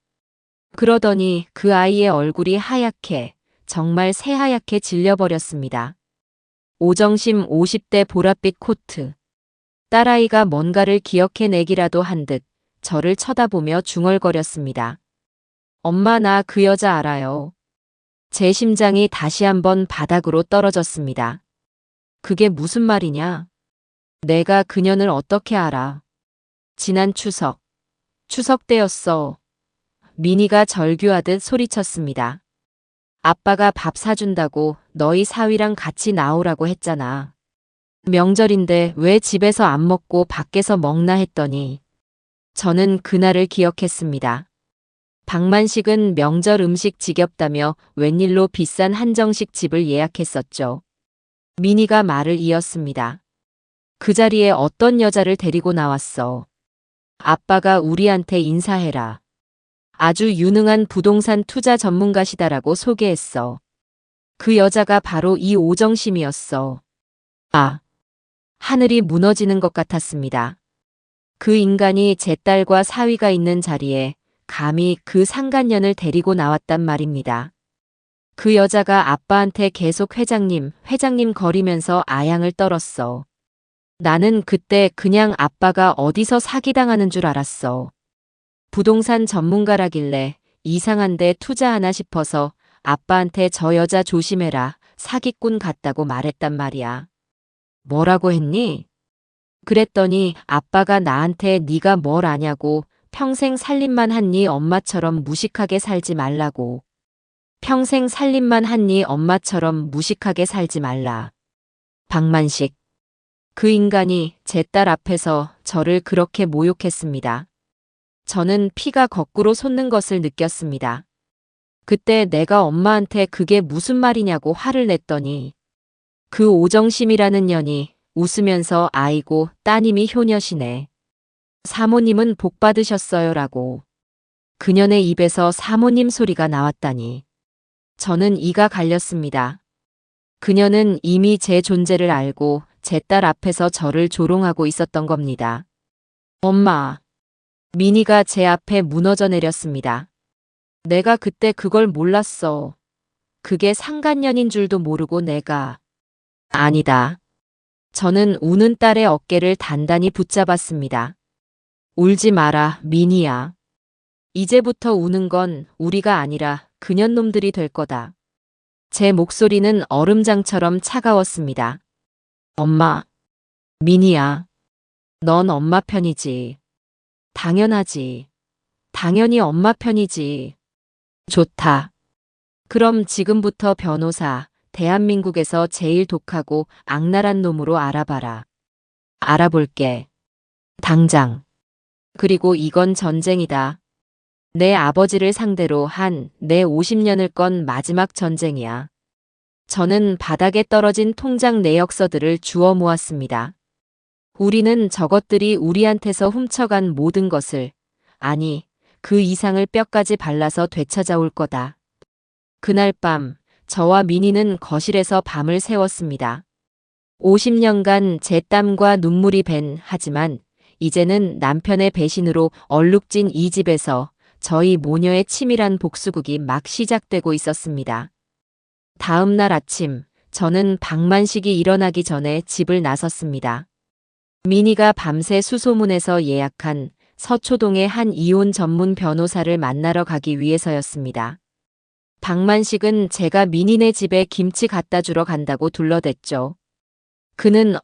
그러더니 그 아이의 얼굴이 하얗게, 정말 새하얗게 질려버렸습니다. 오정심 50대 보랏빛 코트. 딸아이가 뭔가를 기억해내기라도 한 듯 저를 쳐다보며 중얼거렸습니다. 엄마, 나 그 여자 알아요. 제 심장이 다시 한번 바닥으로 떨어졌습니다. 그게 무슨 말이냐? 내가 그년을 어떻게 알아? 지난 추석 때였어. 민희가 절규하듯 소리쳤습니다. 아빠가 밥 사준다고 너희 사위랑 같이 나오라고 했잖아. 명절인데 왜 집에서 안 먹고 밖에서 먹나 했더니 저는 그날을 기억했습니다. 박만식은 명절 음식 지겹다며 웬일로 비싼 한정식 집을 예약했었죠. 민희가 말을 이었습니다. 그 자리에 어떤 여자를 데리고 나왔어. 아빠가 우리한테 인사해라. 아주 유능한 부동산 투자 전문가시다라고 소개했어. 그 여자가 바로 이 오정심이었어. 아, 하늘이 무너지는 것 같았습니다. 그 인간이 제 딸과 사위가 있는 자리에 감히 그 상간년을 데리고 나왔단 말입니다. 그 여자가 아빠한테 계속 회장님 거리면서 아양을 떨었어. 나는 그때 그냥 아빠가 어디서 사기당하는 줄 알았어. 부동산 전문가라길래 이상한데 투자하나 싶어서 아빠한테 저 여자 조심해라, 사기꾼 같다고 말했단 말이야. 뭐라고 했니? 그랬더니 아빠가 나한테 네가 뭘 아냐고, 평생 살림만 한 네 엄마처럼 무식하게 살지 말라고. 평생 살림만 한 네 엄마처럼 무식하게 살지 말라. 박만식. 그 인간이 제 딸 앞에서 저를 그렇게 모욕했습니다. 저는 피가 거꾸로 솟는 것을 느꼈습니다. 그때 내가 엄마한테 그게 무슨 말이냐고 화를 냈더니 그 오정심이라는 년이 웃으면서 아이고 따님이 효녀시네. 사모님은 복 받으셨어요라고. 그년의 입에서 사모님 소리가 나왔다니. 저는 이가 갈렸습니다. 그녀는 이미 제 존재를 알고 제 딸 앞에서 저를 조롱하고 있었던 겁니다. 엄마. 민희가 제 앞에 무너져 내렸습니다. 내가 그때 그걸 몰랐어. 그게 상간년인 줄도 모르고 내가. 아니다. 저는 우는 딸의 어깨를 단단히 붙잡았습니다. 울지 마라, 민희야. 이제부터 우는 건 우리가 아니라 그년 놈들이 될 거다. 제 목소리는 얼음장처럼 차가웠습니다. 엄마. 민희야. 넌 엄마 편이지. 당연하지. 당연히 엄마 편이지. 좋다. 그럼 지금부터 변호사, 대한민국에서 제일 독하고 악랄한 놈으로 알아봐라. 알아볼게. 당장. 그리고 이건 전쟁이다. 내 아버지를 상대로 한 내 50년을 건 마지막 전쟁이야. 저는 바닥에 떨어진 통장 내역서들을 주워 모았습니다. 우리는 저것들이 우리한테서 훔쳐간 모든 것을, 아니, 그 이상을 뼈까지 발라서 되찾아올 거다. 그날 밤, 저와 민희는 거실에서 밤을 새웠습니다. 50년간 제 땀과 눈물이 밴, 하지만 이제는 남편의 배신으로 얼룩진 이 집에서 저희 모녀의 치밀한 복수극이 막 시작되고 있었습니다. 다음 날 아침, 저는 방만식이 일어나기 전에 집을 나섰습니다. 미니가 밤새 수소문에서 예약한 서초동의 한 이혼 전문 변호사를 만나러 가기 위해서였습니다. 방만식은 제가 미니네 집에 김치 갖다 주러 간다고 둘러댔죠. 그는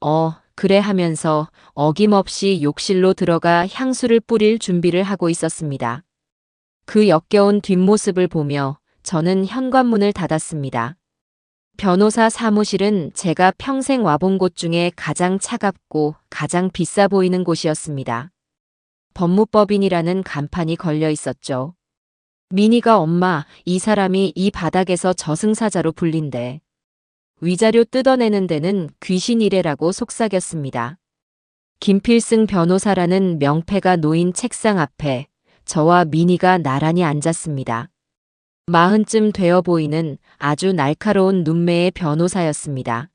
그래 하면서 어김없이 욕실로 들어가 향수를 뿌릴 준비를 하고 있었습니다. 그 역겨운 뒷모습을 보며 저는 현관문을 닫았습니다. 변호사 사무실은 제가 평생 와본 곳 중에 가장 차갑고 가장 비싸 보이는 곳이었습니다. 법무법인이라는 간판이 걸려 있었죠. 미니가 엄마, 이 사람이 이 바닥에서 저승사자로 불린대. 위자료 뜯어내는 데는 귀신이래라고 속삭였습니다. 김필승 변호사라는 명패가 놓인 책상 앞에 저와 미니가 나란히 앉았습니다. 40쯤 되어 보이는 아주 날카로운 눈매의 변호사였습니다.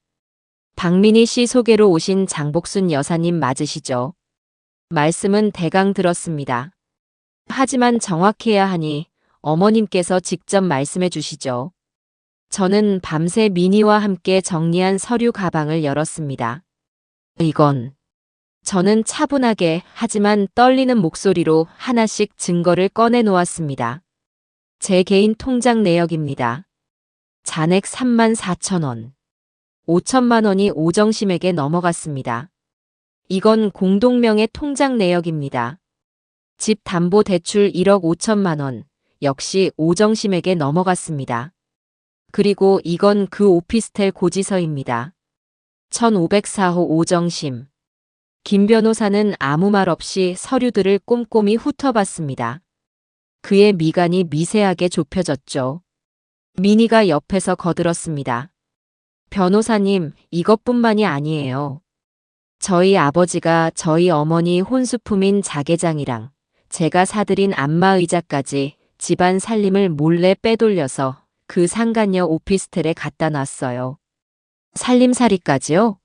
박민희 씨 소개로 오신 장복순 여사님 맞으시죠? 말씀은 대강 들었습니다. 하지만 정확해야 하니 어머님께서 직접 말씀해 주시죠. 저는 밤새 미니와 함께 정리한 서류 가방을 열었습니다. 이건. 저는 차분하게 하지만 떨리는 목소리로 하나씩 증거를 꺼내 놓았습니다. 제 개인 통장 내역입니다. 잔액 34,000원. 5천만 원이 오정심에게 넘어갔습니다. 이건 공동명의 통장 내역입니다. 집 담보 대출 1억 5천만 원. 역시 오정심에게 넘어갔습니다. 그리고 이건 그 오피스텔 고지서입니다. 1504호 오정심. 김 변호사는 아무 말 없이 서류들을 꼼꼼히 훑어봤습니다. 그의 미간이 미세하게 좁혀졌죠. 미니가 옆에서 거들었습니다. 변호사님, 이것뿐만이 아니에요. 저희 아버지가 저희 어머니 혼수품인 자개장이랑 제가 사들인 안마의자까지 집안 살림을 몰래 빼돌려서 그 상간녀 오피스텔에 갖다 놨어요. 살림살이까지요?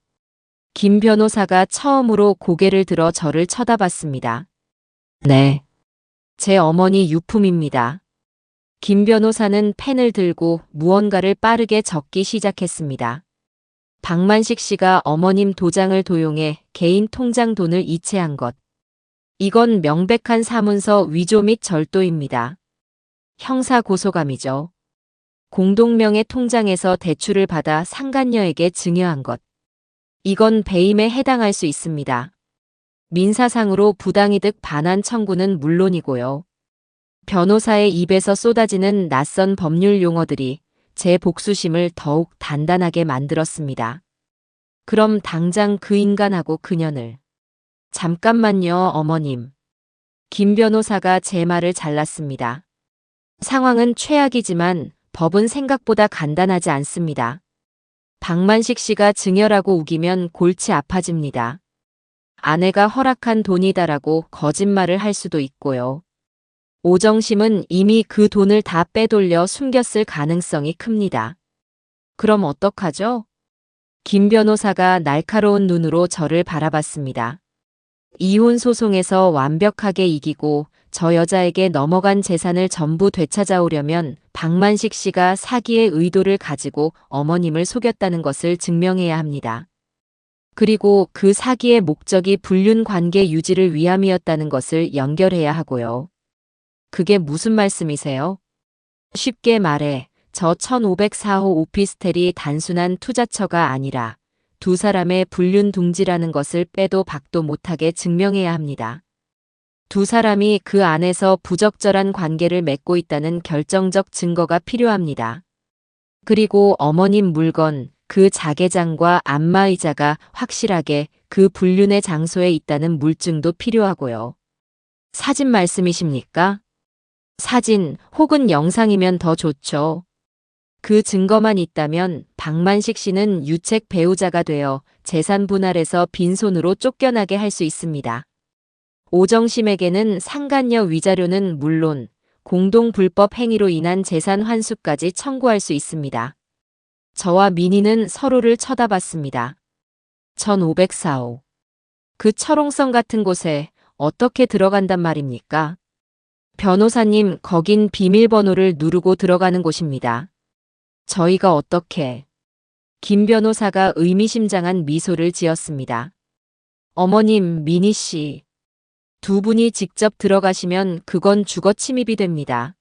김 변호사가 처음으로 고개를 들어 저를 쳐다봤습니다. 네. 제 어머니 유품입니다. 김 변호사는 펜을 들고 무언가를 빠르게 적기 시작했습니다. 박만식 씨가 어머님 도장을 도용해 개인 통장 돈을 이체한 것. 이건 명백한 사문서 위조 및 절도입니다. 형사 고소감이죠. 공동명의 통장에서 대출을 받아 상간녀에게 증여한 것. 이건 배임에 해당할 수 있습니다. 민사상으로 부당이득 반환 청구는 물론이고요. 변호사의 입에서 쏟아지는 낯선 법률 용어들이 제 복수심을 더욱 단단하게 만들었습니다. 그럼 당장 그 인간하고 그년을. 잠깐만요, 어머님. 김 변호사가 제 말을 잘랐습니다. 상황은 최악이지만 법은 생각보다 간단하지 않습니다. 박만식 씨가 증여라고 우기면 골치 아파집니다. 아내가 허락한 돈이다라고 거짓말을 할 수도 있고요. 오정심은 이미 그 돈을 다 빼돌려 숨겼을 가능성이 큽니다. 그럼 어떡하죠? 김 변호사가 날카로운 눈으로 저를 바라봤습니다. 이혼 소송에서 완벽하게 이기고 저 여자에게 넘어간 재산을 전부 되찾아오려면 박만식 씨가 사기의 의도를 가지고 어머님을 속였다는 것을 증명해야 합니다. 그리고 그 사기의 목적이 불륜 관계 유지를 위함이었다는 것을 연결해야 하고요. 그게 무슨 말씀이세요? 쉽게 말해 저 1504호 오피스텔이 단순한 투자처가 아니라 두 사람의 불륜 둥지라는 것을 빼도 박도 못하게 증명해야 합니다. 두 사람이 그 안에서 부적절한 관계를 맺고 있다는 결정적 증거가 필요합니다. 그리고 어머님 물건, 그 자개장과 안마의자가 확실하게 그 불륜의 장소에 있다는 물증도 필요하고요. 사진 말씀이십니까? 사진 혹은 영상이면 더 좋죠. 그 증거만 있다면 박만식 씨는 유책 배우자가 되어 재산 분할에서 빈손으로 쫓겨나게 할 수 있습니다. 오정심에게는 상간녀 위자료는 물론 공동 불법 행위로 인한 재산 환수까지 청구할 수 있습니다. 저와 민희는 서로를 쳐다봤습니다. 1504호. 그 철옹성 같은 곳에 어떻게 들어간단 말입니까? 변호사님, 거긴 비밀번호를 누르고 들어가는 곳입니다. 저희가 어떻게? 김 변호사가 의미심장한 미소를 지었습니다. 어머님, 미니 씨. 두 분이 직접 들어가시면 그건 주거 침입이 됩니다.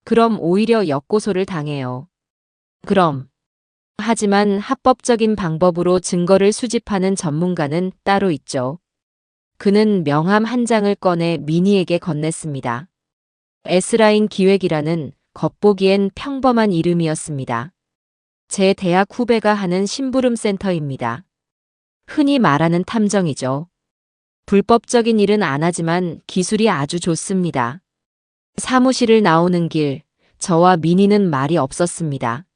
그럼 오히려 역고소를 당해요. 그럼. 하지만 합법적인 방법으로 증거를 수집하는 전문가는 따로 있죠. 그는 명함 한 장을 꺼내 미니에게 건넸습니다. S라인 기획이라는 겉보기엔 평범한 이름이었습니다. 제 대학 후배가 하는 심부름 센터입니다. 흔히 말하는 탐정이죠. 불법적인 일은 안 하지만 기술이 아주 좋습니다. 사무실을 나오는 길, 저와 미니는 말이 없었습니다.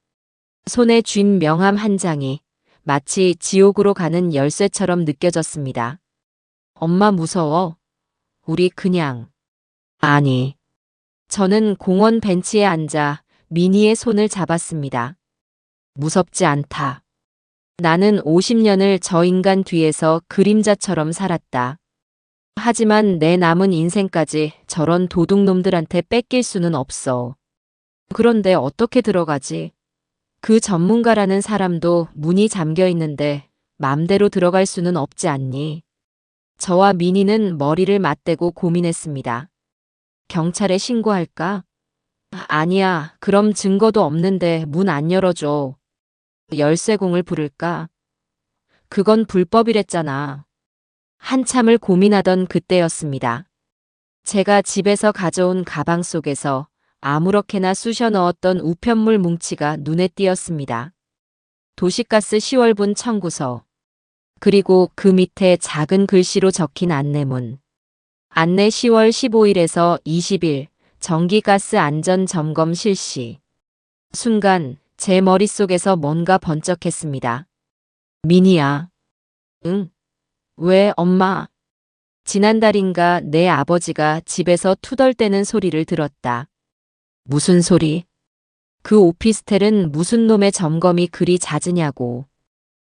손에 쥔 명함 한 장이 마치 지옥으로 가는 열쇠처럼 느껴졌습니다. 엄마 무서워? 우리 그냥. 아니. 저는 공원 벤치에 앉아 미니의 손을 잡았습니다. 무섭지 않다. 나는 50년을 저 인간 뒤에서 그림자처럼 살았다. 하지만 내 남은 인생까지 저런 도둑놈들한테 뺏길 수는 없어. 그런데 어떻게 들어가지? 그 전문가라는 사람도 문이 잠겨 있는데 맘대로 들어갈 수는 없지 않니? 저와 미니는 머리를 맞대고 고민했습니다. 경찰에 신고할까? 아니야, 그럼 증거도 없는데 문 안 열어줘. 열쇠공을 부를까? 그건 불법이랬잖아. 한참을 고민하던 그때였습니다. 제가 집에서 가져온 가방 속에서 아무렇게나 쑤셔 넣었던 우편물 뭉치가 눈에 띄었습니다. 도시가스 10월분 청구서. 그리고 그 밑에 작은 글씨로 적힌 안내문. 안내 10월 15일에서 20일 전기가스 안전점검 실시. 순간 제 머릿속에서 뭔가 번쩍했습니다. 미니야. 응? 왜 엄마? 지난달인가 내 아버지가 집에서 투덜대는 소리를 들었다. 무슨 소리? 그 오피스텔은 무슨 놈의 점검이 그리 잦으냐고.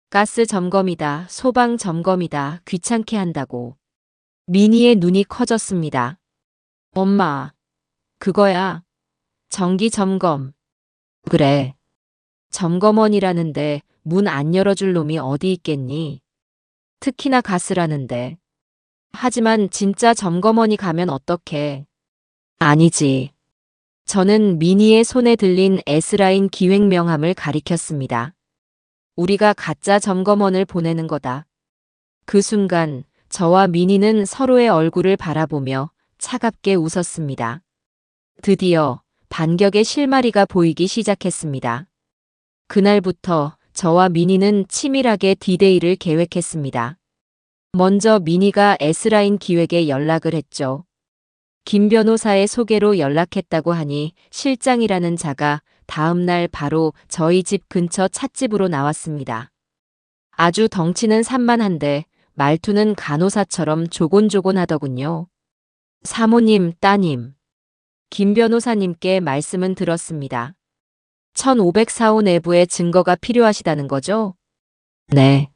가스 점검이다, 소방 점검이다, 귀찮게 한다고. 미니의 눈이 커졌습니다. 엄마, 그거야. 정기 점검. 그래. 점검원이라는데 문 안 열어줄 놈이 어디 있겠니? 특히나 가스라는데. 하지만 진짜 점검원이 가면 어떡해? 아니지. 저는 미니의 손에 들린 S라인 기획 명함을 가리켰습니다. 우리가 가짜 점검원을 보내는 거다. 그 순간 저와 미니는 서로의 얼굴을 바라보며 차갑게 웃었습니다. 드디어 반격의 실마리가 보이기 시작했습니다. 그날부터 저와 미니는 치밀하게 디데이를 계획했습니다. 먼저 미니가 S라인 기획에 연락을 했죠. 김 변호사의 소개로 연락했다고 하니 실장이라는 자가 다음 날 바로 저희 집 근처 찻집으로 나왔습니다. 아주 덩치는 산만한데 말투는 간호사처럼 조곤조곤하더군요. 사모님, 따님. 김 변호사님께 말씀은 들었습니다. 1504호 내부의 증거가 필요하시다는 거죠? 네.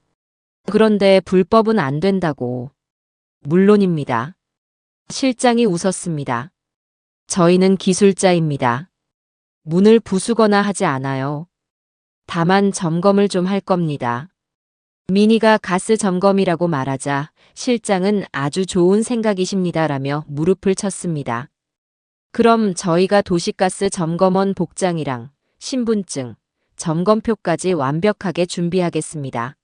그런데 불법은 안 된다고. 물론입니다. 실장이 웃었습니다. 저희는 기술자입니다. 문을 부수거나 하지 않아요. 다만 점검을 좀 할 겁니다. 미니가 가스 점검이라고 말하자 실장은 아주 좋은 생각이십니다라며 무릎을 쳤습니다. 그럼 저희가 도시가스 점검원 복장이랑 신분증, 점검표까지 완벽하게 준비하겠습니다.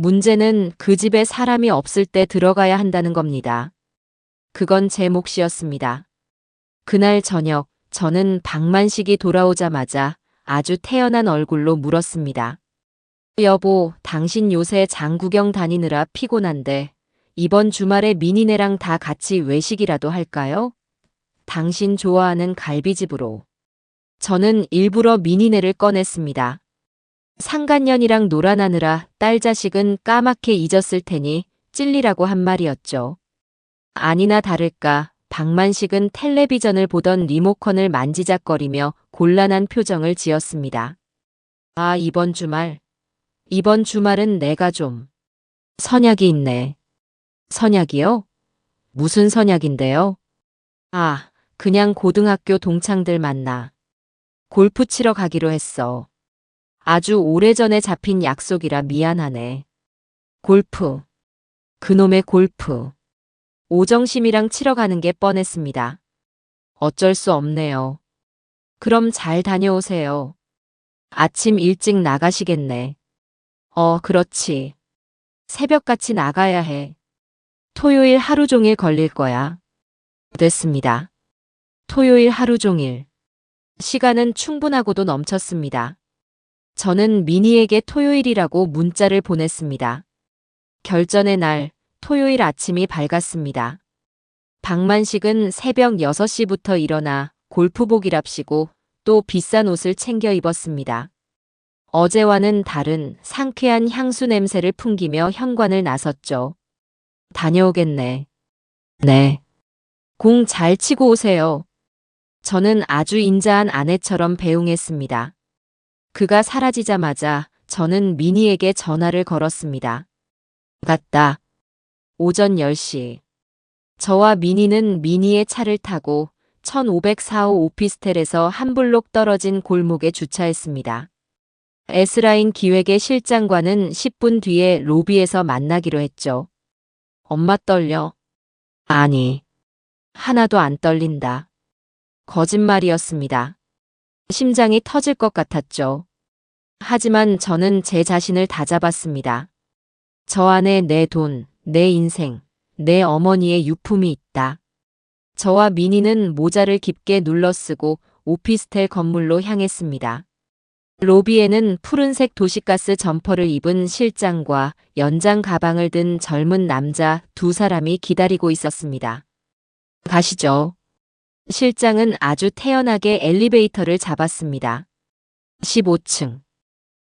문제는 그 집에 사람이 없을 때 들어가야 한다는 겁니다. 그건 제 몫이었습니다. 그날 저녁 저는 박만식이 돌아오자마자 아주 태연한 얼굴로 물었습니다. 여보, 당신 요새 장구경 다니느라 피곤한데 이번 주말에 미니네랑 다 같이 외식이라도 할까요? 당신 좋아하는 갈비집으로. 저는 일부러 미니네를 꺼냈습니다. 상간년이랑 놀아나느라 딸 자식은 까맣게 잊었을 테니 찔리라고 한 말이었죠. 아니나 다를까 박만식은 텔레비전을 보던 리모컨을 만지작거리며 곤란한 표정을 지었습니다. 아, 이번 주말은 내가 좀 선약이 있네. 선약이요? 무슨 선약인데요? 아, 그냥 고등학교 동창들 만나. 골프 치러 가기로 했어. 아주 오래전에 잡힌 약속이라 미안하네. 골프. 그놈의 골프. 오정심이랑 치러 가는 게 뻔했습니다. 어쩔 수 없네요. 그럼 잘 다녀오세요. 아침 일찍 나가시겠네. 그렇지. 새벽같이 나가야 해. 토요일 하루 종일 걸릴 거야. 됐습니다. 토요일 하루 종일. 시간은 충분하고도 넘쳤습니다. 저는 미니에게 토요일이라고 문자를 보냈습니다. 결전의 날, 토요일 아침이 밝았습니다. 박만식은 새벽 6시부터 일어나 골프복이랍시고 또 비싼 옷을 챙겨 입었습니다. 어제와는 다른 상쾌한 향수 냄새를 풍기며 현관을 나섰죠. 다녀오겠네. 네. 공 잘 치고 오세요. 저는 아주 인자한 아내처럼 배웅했습니다. 그가 사라지자마자 저는 미니에게 전화를 걸었습니다. 갔다. 오전 10시. 저와 미니는 미니의 차를 타고 1504호 오피스텔에서 한 블록 떨어진 골목에 주차했습니다. S라인 기획의 실장과는 10분 뒤에 로비에서 만나기로 했죠. 엄마 떨려? 아니, 하나도 안 떨린다. 거짓말이었습니다. 심장이 터질 것 같았죠. 하지만 저는 제 자신을 다잡았습니다. 저 안에 내 돈, 내 인생, 내 어머니의 유품이 있다. 저와 미니는 모자를 깊게 눌러쓰고 오피스텔 건물로 향했습니다. 로비에는 푸른색 도시가스 점퍼를 입은 실장과 연장 가방을 든 젊은 남자 두 사람이 기다리고 있었습니다. 가시죠. 실장은 아주 태연하게 엘리베이터를 잡았습니다. 15층.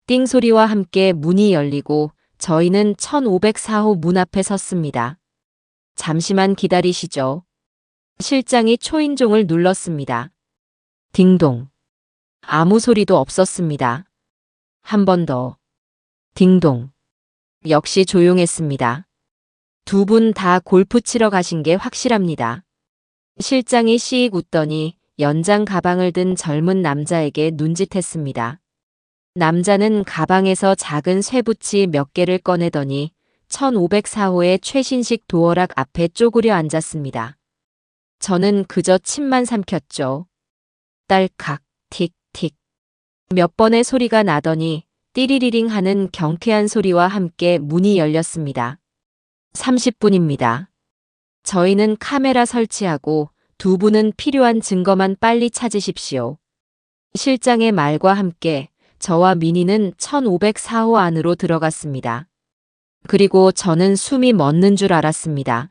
띵 소리와 함께 문이 열리고 저희는 1504호 문 앞에 섰습니다. 잠시만 기다리시죠. 실장이 초인종을 눌렀습니다. 딩동. 아무 소리도 없었습니다. 한 번 더. 딩동. 역시 조용했습니다. 두 분 다 골프 치러 가신 게 확실합니다. 실장이 씩 웃더니 연장 가방을 든 젊은 남자에게 눈짓했습니다. 남자는 가방에서 작은 쇠붙이 몇 개를 꺼내더니 1504호의 최신식 도어락 앞에 쪼그려 앉았습니다. 저는 그저 침만 삼켰죠. 딸칵, 틱틱. 몇 번의 소리가 나더니 띠리리링 하는 경쾌한 소리와 함께 문이 열렸습니다. 30분입니다. 저희는 카메라 설치하고 두 분은 필요한 증거만 빨리 찾으십시오. 실장의 말과 함께 저와 미니는 1504호 안으로 들어갔습니다. 그리고 저는 숨이 멎는 줄 알았습니다.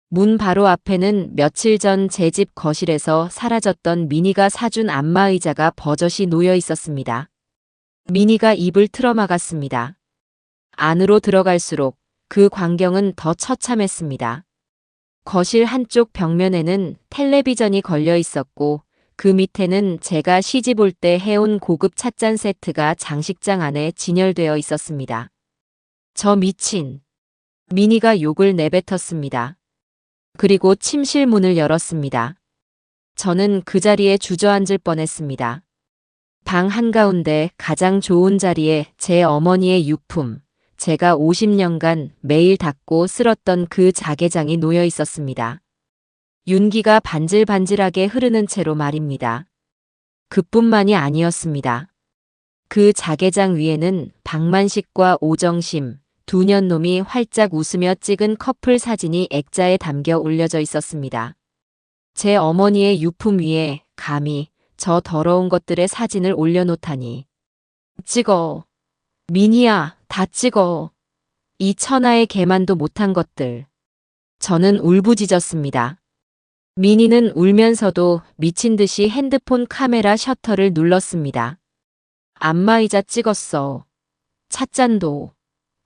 문 바로 앞에는 며칠 전 제 집 거실에서 사라졌던 미니가 사준 안마의자가 버젓이 놓여 있었습니다. 미니가 입을 틀어막았습니다. 안으로 들어갈수록 그 광경은 더 처참했습니다. 거실 한쪽 벽면에는 텔레비전이 걸려 있었고 그 밑에는 제가 시집 올 때 해온 고급 찻잔 세트가 장식장 안에 진열되어 있었습니다. 저 미친. 미니가 욕을 내뱉었습니다. 그리고 침실 문을 열었습니다. 저는 그 자리에 주저앉을 뻔했습니다. 방 한가운데 가장 좋은 자리에 제 어머니의 유품, 제가 50년간 매일 닦고 쓸었던 그 자개장이 놓여 있었습니다. 윤기가 반질반질하게 흐르는 채로 말입니다. 그뿐만이 아니었습니다. 그 자개장 위에는 박만식과 오정심, 두 년놈이 활짝 웃으며 찍은 커플 사진이 액자에 담겨 올려져 있었습니다. 제 어머니의 유품 위에 감히 저 더러운 것들의 사진을 올려놓다니. 찍어. 미니야, 다 찍어. 이 천하의 개만도 못한 것들. 저는 울부짖었습니다. 미니는 울면서도 미친 듯이 핸드폰 카메라 셔터를 눌렀습니다. 안마의자 찍었어. 찻잔도.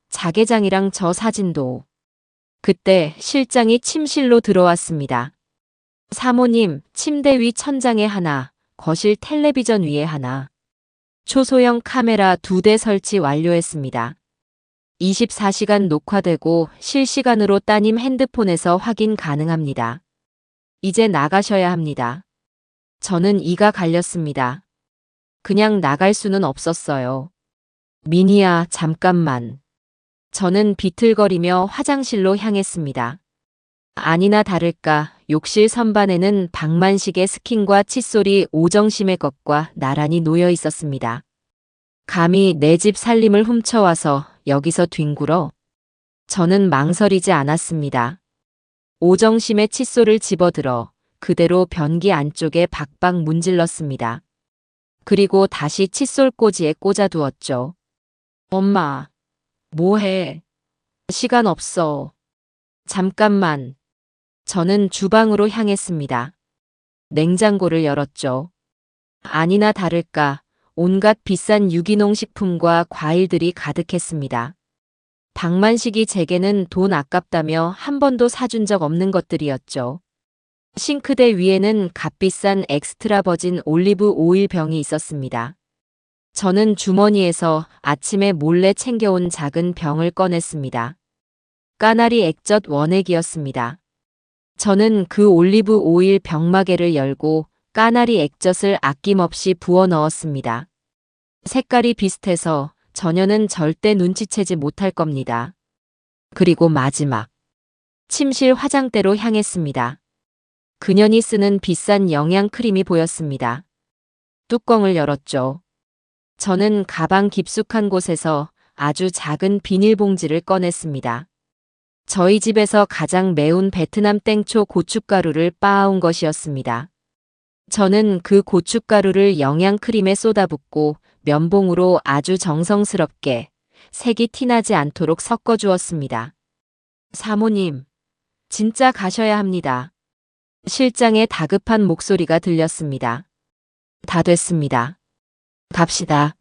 자개장이랑 저 사진도. 그때 실장이 침실로 들어왔습니다. 사모님, 침대 위 천장에 하나, 거실 텔레비전 위에 하나. 초소형 카메라 2대 설치 완료했습니다. 24시간 녹화되고 실시간으로 따님 핸드폰에서 확인 가능합니다. 이제 나가셔야 합니다. 저는 이가 갈렸습니다. 그냥 나갈 수는 없었어요. 미니야, 잠깐만. 저는 비틀거리며 화장실로 향했습니다. 아니나 다를까 욕실 선반에는 박만식의 스킨과 칫솔이 오정심의 것과 나란히 놓여 있었습니다. 감히 내 집 살림을 훔쳐와서 여기서 뒹굴어? 저는 망설이지 않았습니다. 오정심의 칫솔을 집어들어 그대로 변기 안쪽에 박박 문질렀습니다. 그리고 다시 칫솔 꽂이에 꽂아두었죠. 엄마, 뭐해? 시간 없어. 잠깐만. 저는 주방으로 향했습니다. 냉장고를 열었죠. 아니나 다를까 온갖 비싼 유기농 식품과 과일들이 가득했습니다. 박만식이 제게는 돈 아깝다며 한 번도 사준 적 없는 것들이었죠. 싱크대 위에는 값비싼 엑스트라 버진 올리브 오일 병이 있었습니다. 저는 주머니에서 아침에 몰래 챙겨온 작은 병을 꺼냈습니다. 까나리 액젓 원액이었습니다. 저는 그 올리브 오일 병마개를 열고 까나리 액젓을 아낌없이 부어 넣었습니다. 색깔이 비슷해서 전혀는 절대 눈치채지 못할 겁니다. 그리고 마지막. 침실 화장대로 향했습니다. 그년이 쓰는 비싼 영양 크림이 보였습니다. 뚜껑을 열었죠. 저는 가방 깊숙한 곳에서 아주 작은 비닐봉지를 꺼냈습니다. 저희 집에서 가장 매운 베트남 땡초 고춧가루를 빻아온 것이었습니다. 저는 그 고춧가루를 영양크림에 쏟아붓고 면봉으로 아주 정성스럽게 색이 티나지 않도록 섞어주었습니다. 사모님, 진짜 가셔야 합니다. 실장의 다급한 목소리가 들렸습니다. 다 됐습니다. 갑시다.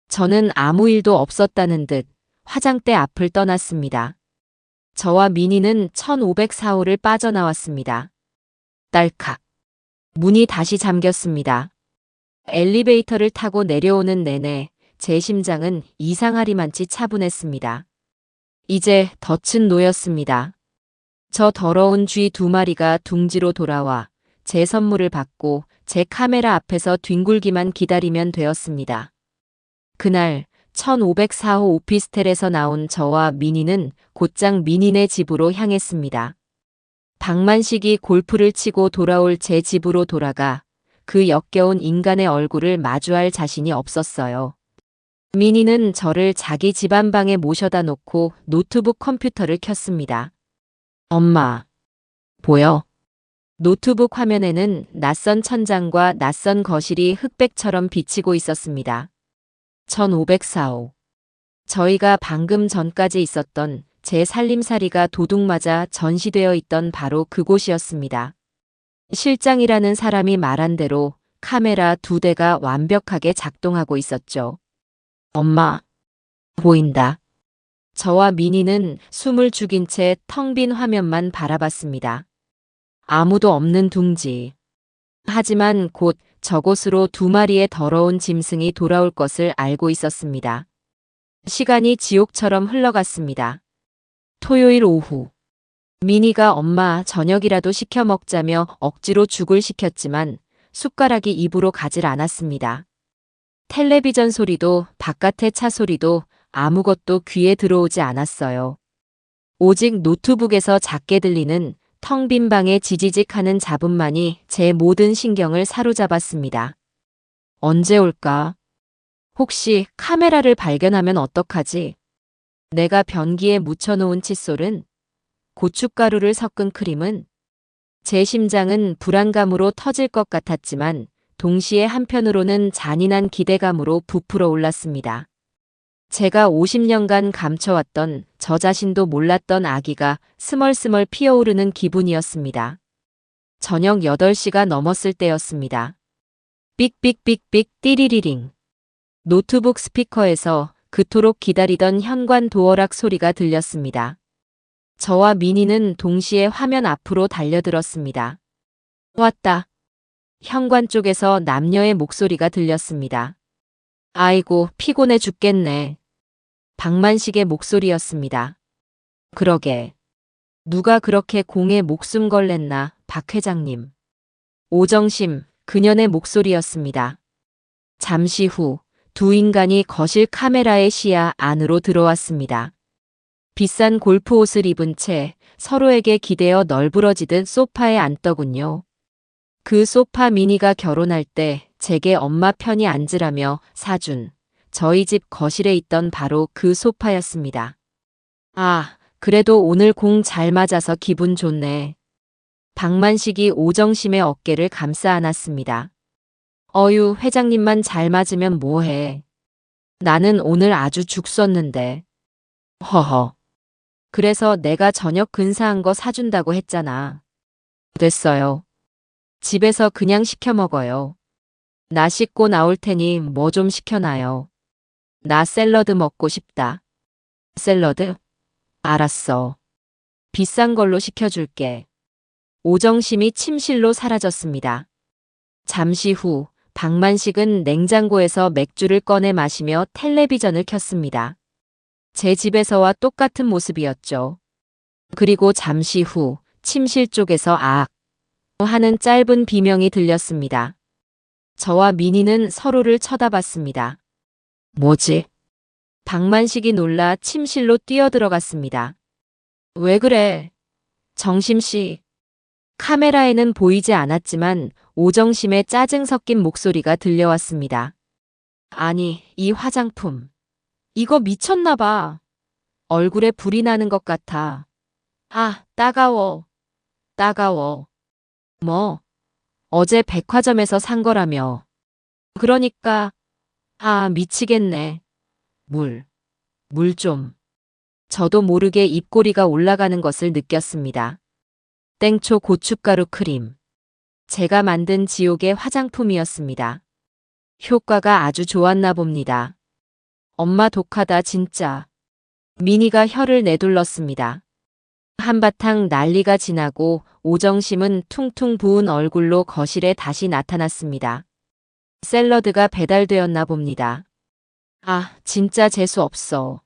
저는 아무 일도 없었다는 듯 화장대 앞을 떠났습니다. 저와 미니는 1504호를 빠져나왔습니다. 딸칵. 문이 다시 잠겼습니다. 엘리베이터를 타고 내려오는 내내 제 심장은 이상하리만치 차분했습니다. 이제 덫은 놓였습니다. 저 더러운 쥐 2마리가 둥지로 돌아와 제 선물을 받고 제 카메라 앞에서 뒹굴기만 기다리면 되었습니다. 그날 1504호 오피스텔에서 나온 저와 미니는 곧장 미니네 집으로 향했습니다. 박만식이 골프를 치고 돌아올 제 집으로 돌아가 그 역겨운 인간의 얼굴을 마주할 자신이 없었어요. 미니는 저를 자기 집 안방에 모셔다 놓고 노트북 컴퓨터를 켰습니다. 엄마, 보여? 노트북 화면에는 낯선 천장과 낯선 거실이 흑백처럼 비치고 있었습니다. 1504호. 저희가 방금 전까지 있었던 제 살림살이가 도둑맞아 전시되어 있던 바로 그곳이었습니다. 실장이라는 사람이 말한 대로 카메라 2대가 완벽하게 작동하고 있었죠. 엄마, 보인다. 저와 미니는 숨을 죽인 채 텅 빈 화면만 바라봤습니다. 아무도 없는 둥지. 하지만 곧 저곳으로 2마리의 더러운 짐승이 돌아올 것을 알고 있었습니다. 시간이 지옥처럼 흘러갔습니다. 토요일 오후. 미니가 엄마 저녁이라도 시켜 먹자며 억지로 죽을 시켰지만 숟가락이 입으로 가질 않았습니다. 텔레비전 소리도 바깥의 차 소리도 아무것도 귀에 들어오지 않았어요. 오직 노트북에서 작게 들리는 텅 빈 방의 지지직하는 잡음만이 제 모든 신경을 사로잡았습니다. 언제 올까? 혹시 카메라를 발견하면 어떡하지? 내가 변기에 묻혀놓은 칫솔은? 고춧가루를 섞은 크림은? 제 심장은 불안감으로 터질 것 같았지만 동시에 한편으로는 잔인한 기대감으로 부풀어 올랐습니다. 제가 50년간 감춰왔던 저 자신도 몰랐던 아기가 스멀스멀 피어오르는 기분이었습니다. 저녁 8시가 넘었을 때였습니다. 삑삑삑삑 띠리리링. 노트북 스피커에서 그토록 기다리던 현관 도어락 소리가 들렸습니다. 저와 미니는 동시에 화면 앞으로 달려들었습니다. 왔다. 현관 쪽에서 남녀의 목소리가 들렸습니다. 아이고, 피곤해 죽겠네. 박만식의 목소리였습니다. 그러게. 누가 그렇게 공에 목숨 걸랬나, 박 회장님. 오정심, 그년의 목소리였습니다. 잠시 후 두 인간이 거실 카메라의 시야 안으로 들어왔습니다. 비싼 골프 옷을 입은 채 서로에게 기대어 널브러지듯 소파에 앉더군요. 그 소파 미니가 결혼할 때 제게 엄마 편히 앉으라며 사준 저희 집 거실에 있던 바로 그 소파였습니다. 아, 그래도 오늘 공 잘 맞아서 기분 좋네. 박만식이 오정심의 어깨를 감싸 안았습니다. 어유, 회장님만 잘 맞으면 뭐해. 나는 오늘 아주 죽 썼는데. 허허. 그래서 내가 저녁 근사한 거 사준다고 했잖아. 됐어요. 집에서 그냥 시켜 먹어요. 나 씻고 나올 테니 뭐 좀 시켜놔요. 나 샐러드 먹고 싶다. 샐러드? 알았어. 비싼 걸로 시켜줄게. 오정심이 침실로 사라졌습니다. 잠시 후 박만식은 냉장고에서 맥주를 꺼내 마시며 텔레비전을 켰습니다. 제 집에서와 똑같은 모습이었죠. 그리고 잠시 후 침실 쪽에서 악 하는 짧은 비명이 들렸습니다. 저와 미니는 서로를 쳐다봤습니다. 뭐지? 박만식이 놀라 침실로 뛰어들어갔습니다. 왜 그래? 정심씨. 카메라에는 보이지 않았지만 오정심의 짜증 섞인 목소리가 들려왔습니다. 아니, 이 화장품. 이거 미쳤나 봐. 얼굴에 불이 나는 것 같아. 아, 따가워. 따가워. 뭐? 어제 백화점에서 산 거라며. 그러니까, 아, 미치겠네. 물 좀. 저도 모르게 입꼬리가 올라가는 것을 느꼈습니다. 땡초 고춧가루 크림. 제가 만든 지옥의 화장품이었습니다. 효과가 아주 좋았나 봅니다. 엄마 독하다 진짜. 미니가 혀를 내둘렀습니다. 한바탕 난리가 지나고 오정심은 퉁퉁 부은 얼굴로 거실에 다시 나타났습니다. 샐러드가 배달되었나 봅니다. 아, 진짜 재수 없어.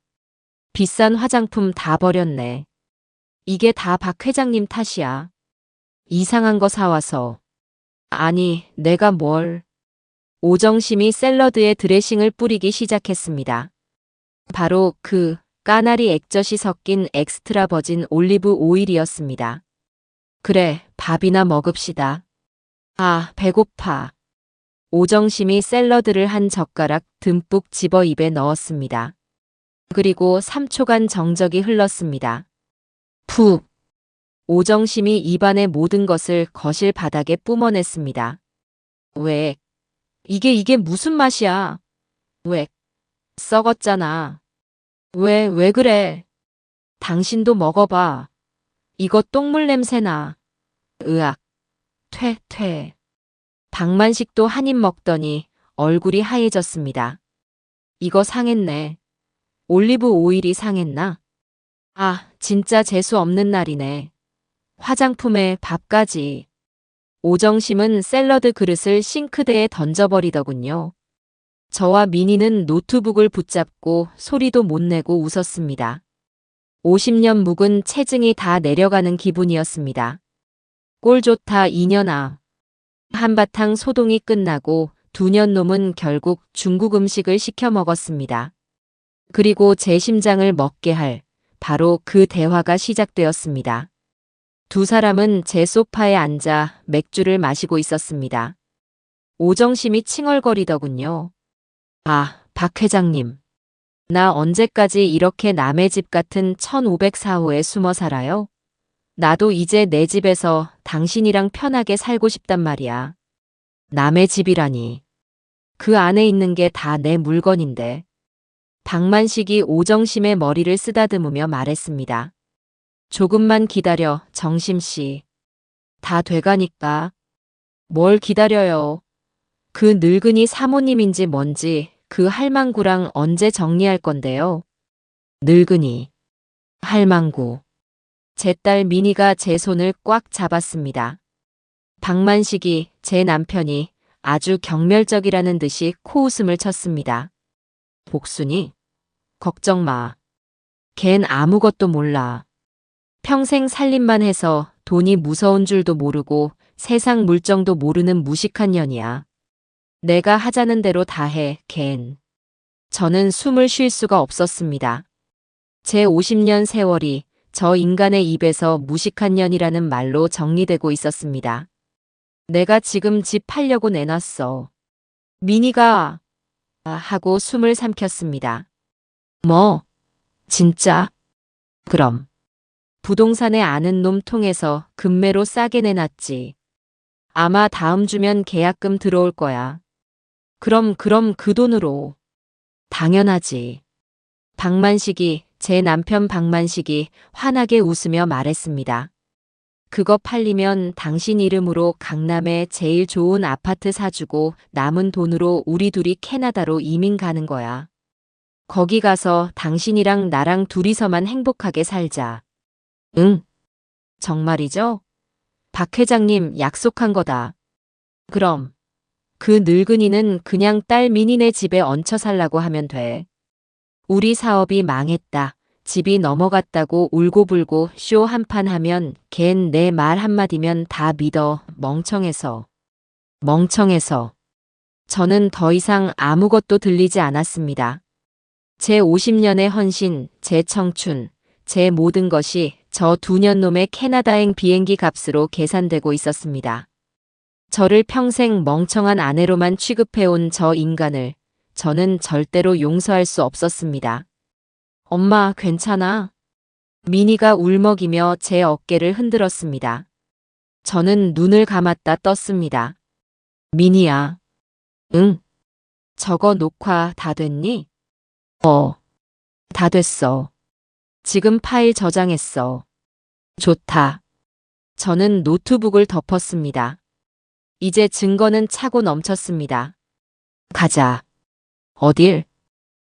비싼 화장품 다 버렸네. 이게 다 박 회장님 탓이야. 이상한 거 사와서. 아니, 내가 뭘. 오정심이 샐러드에 드레싱을 뿌리기 시작했습니다. 바로 그 까나리 액젓이 섞인 엑스트라 버진 올리브 오일이었습니다. 그래, 밥이나 먹읍시다. 아, 배고파. 오정심이 샐러드를 한 젓가락 듬뿍 집어 입에 넣었습니다. 그리고 3초간 정적이 흘렀습니다. 푹. 오정심이 입안의 모든 것을 거실 바닥에 뿜어냈습니다. 왜? 이게 무슨 맛이야? 왜? 썩었잖아. 왜 그래? 당신도 먹어봐. 이거 똥물 냄새나. 으악. 퇴. 박만식도 한 입 먹더니 얼굴이 하얘졌습니다. 이거 상했네. 올리브 오일이 상했나? 아, 진짜 재수 없는 날이네. 화장품에 밥까지. 오정심은 샐러드 그릇을 싱크대에 던져버리더군요. 저와 미니는 노트북을 붙잡고 소리도 못 내고 웃었습니다. 50년 묵은 체증이 다 내려가는 기분이었습니다. 꼴 좋다 이년아. 한바탕 소동이 끝나고 두 년놈은 결국 중국 음식을 시켜 먹었습니다. 그리고 제 심장을 먹게 할 바로 그 대화가 시작되었습니다. 두 사람은 제 소파에 앉아 맥주를 마시고 있었습니다. 오정심이 칭얼거리더군요. 아, 박 회장님. 나 언제까지 이렇게 남의 집 같은 1504호에 숨어 살아요? 나도 이제 내 집에서 당신이랑 편하게 살고 싶단 말이야. 남의 집이라니. 그 안에 있는 게 다 내 물건인데. 박만식이 오정심의 머리를 쓰다듬으며 말했습니다. 조금만 기다려, 정심씨. 다 돼가니까. 뭘 기다려요. 그 늙은이 사모님인지 뭔지 그 할망구랑 언제 정리할 건데요. 늙은이. 할망구. 제 딸 미니가 제 손을 꽉 잡았습니다. 박만식이, 제 남편이 아주 경멸적이라는 듯이 코웃음을 쳤습니다. 복순이? 걱정 마. 걘 아무것도 몰라. 평생 살림만 해서 돈이 무서운 줄도 모르고 세상 물정도 모르는 무식한 년이야. 내가 하자는 대로 다 해, 걘. 저는 숨을 쉴 수가 없었습니다. 제 50년 세월이 저 인간의 입에서 무식한 년이라는 말로 정리되고 있었습니다. 내가 지금 집 팔려고 내놨어. 미니가 하고 숨을 삼켰습니다. 뭐? 진짜? 그럼. 부동산에 아는 놈 통해서 금매로 싸게 내놨지. 아마 다음 주면 계약금 들어올 거야. 그럼 그 돈으로. 당연하지. 박만식이, 제 남편 박만식이 환하게 웃으며 말했습니다. 그거 팔리면 당신 이름으로 강남에 제일 좋은 아파트 사주고 남은 돈으로 우리 둘이 캐나다로 이민 가는 거야. 거기 가서 당신이랑 나랑 둘이서만 행복하게 살자. 응. 정말이죠? 박 회장님 약속한 거다. 그럼 그 늙은이는 그냥 딸 미니네 집에 얹혀 살라고 하면 돼. 우리 사업이 망했다. 집이 넘어갔다고 울고불고 쇼 한 판 하면 걘 내 말 한마디면 다 믿어. 멍청해서. 저는 더 이상 아무것도 들리지 않았습니다. 제 50년의 헌신, 제 청춘, 제 모든 것이 저 2년 놈의 캐나다행 비행기 값으로 계산되고 있었습니다. 저를 평생 멍청한 아내로만 취급해온 저 인간을 저는 절대로 용서할 수 없었습니다. 엄마, 괜찮아? 미니가 울먹이며 제 어깨를 흔들었습니다. 저는 눈을 감았다 떴습니다. 미니야. 응. 저거 녹화 다 됐니? 다 됐어. 지금 파일 저장했어. 좋다. 저는 노트북을 덮었습니다. 이제 증거는 차고 넘쳤습니다. 가자. 어딜?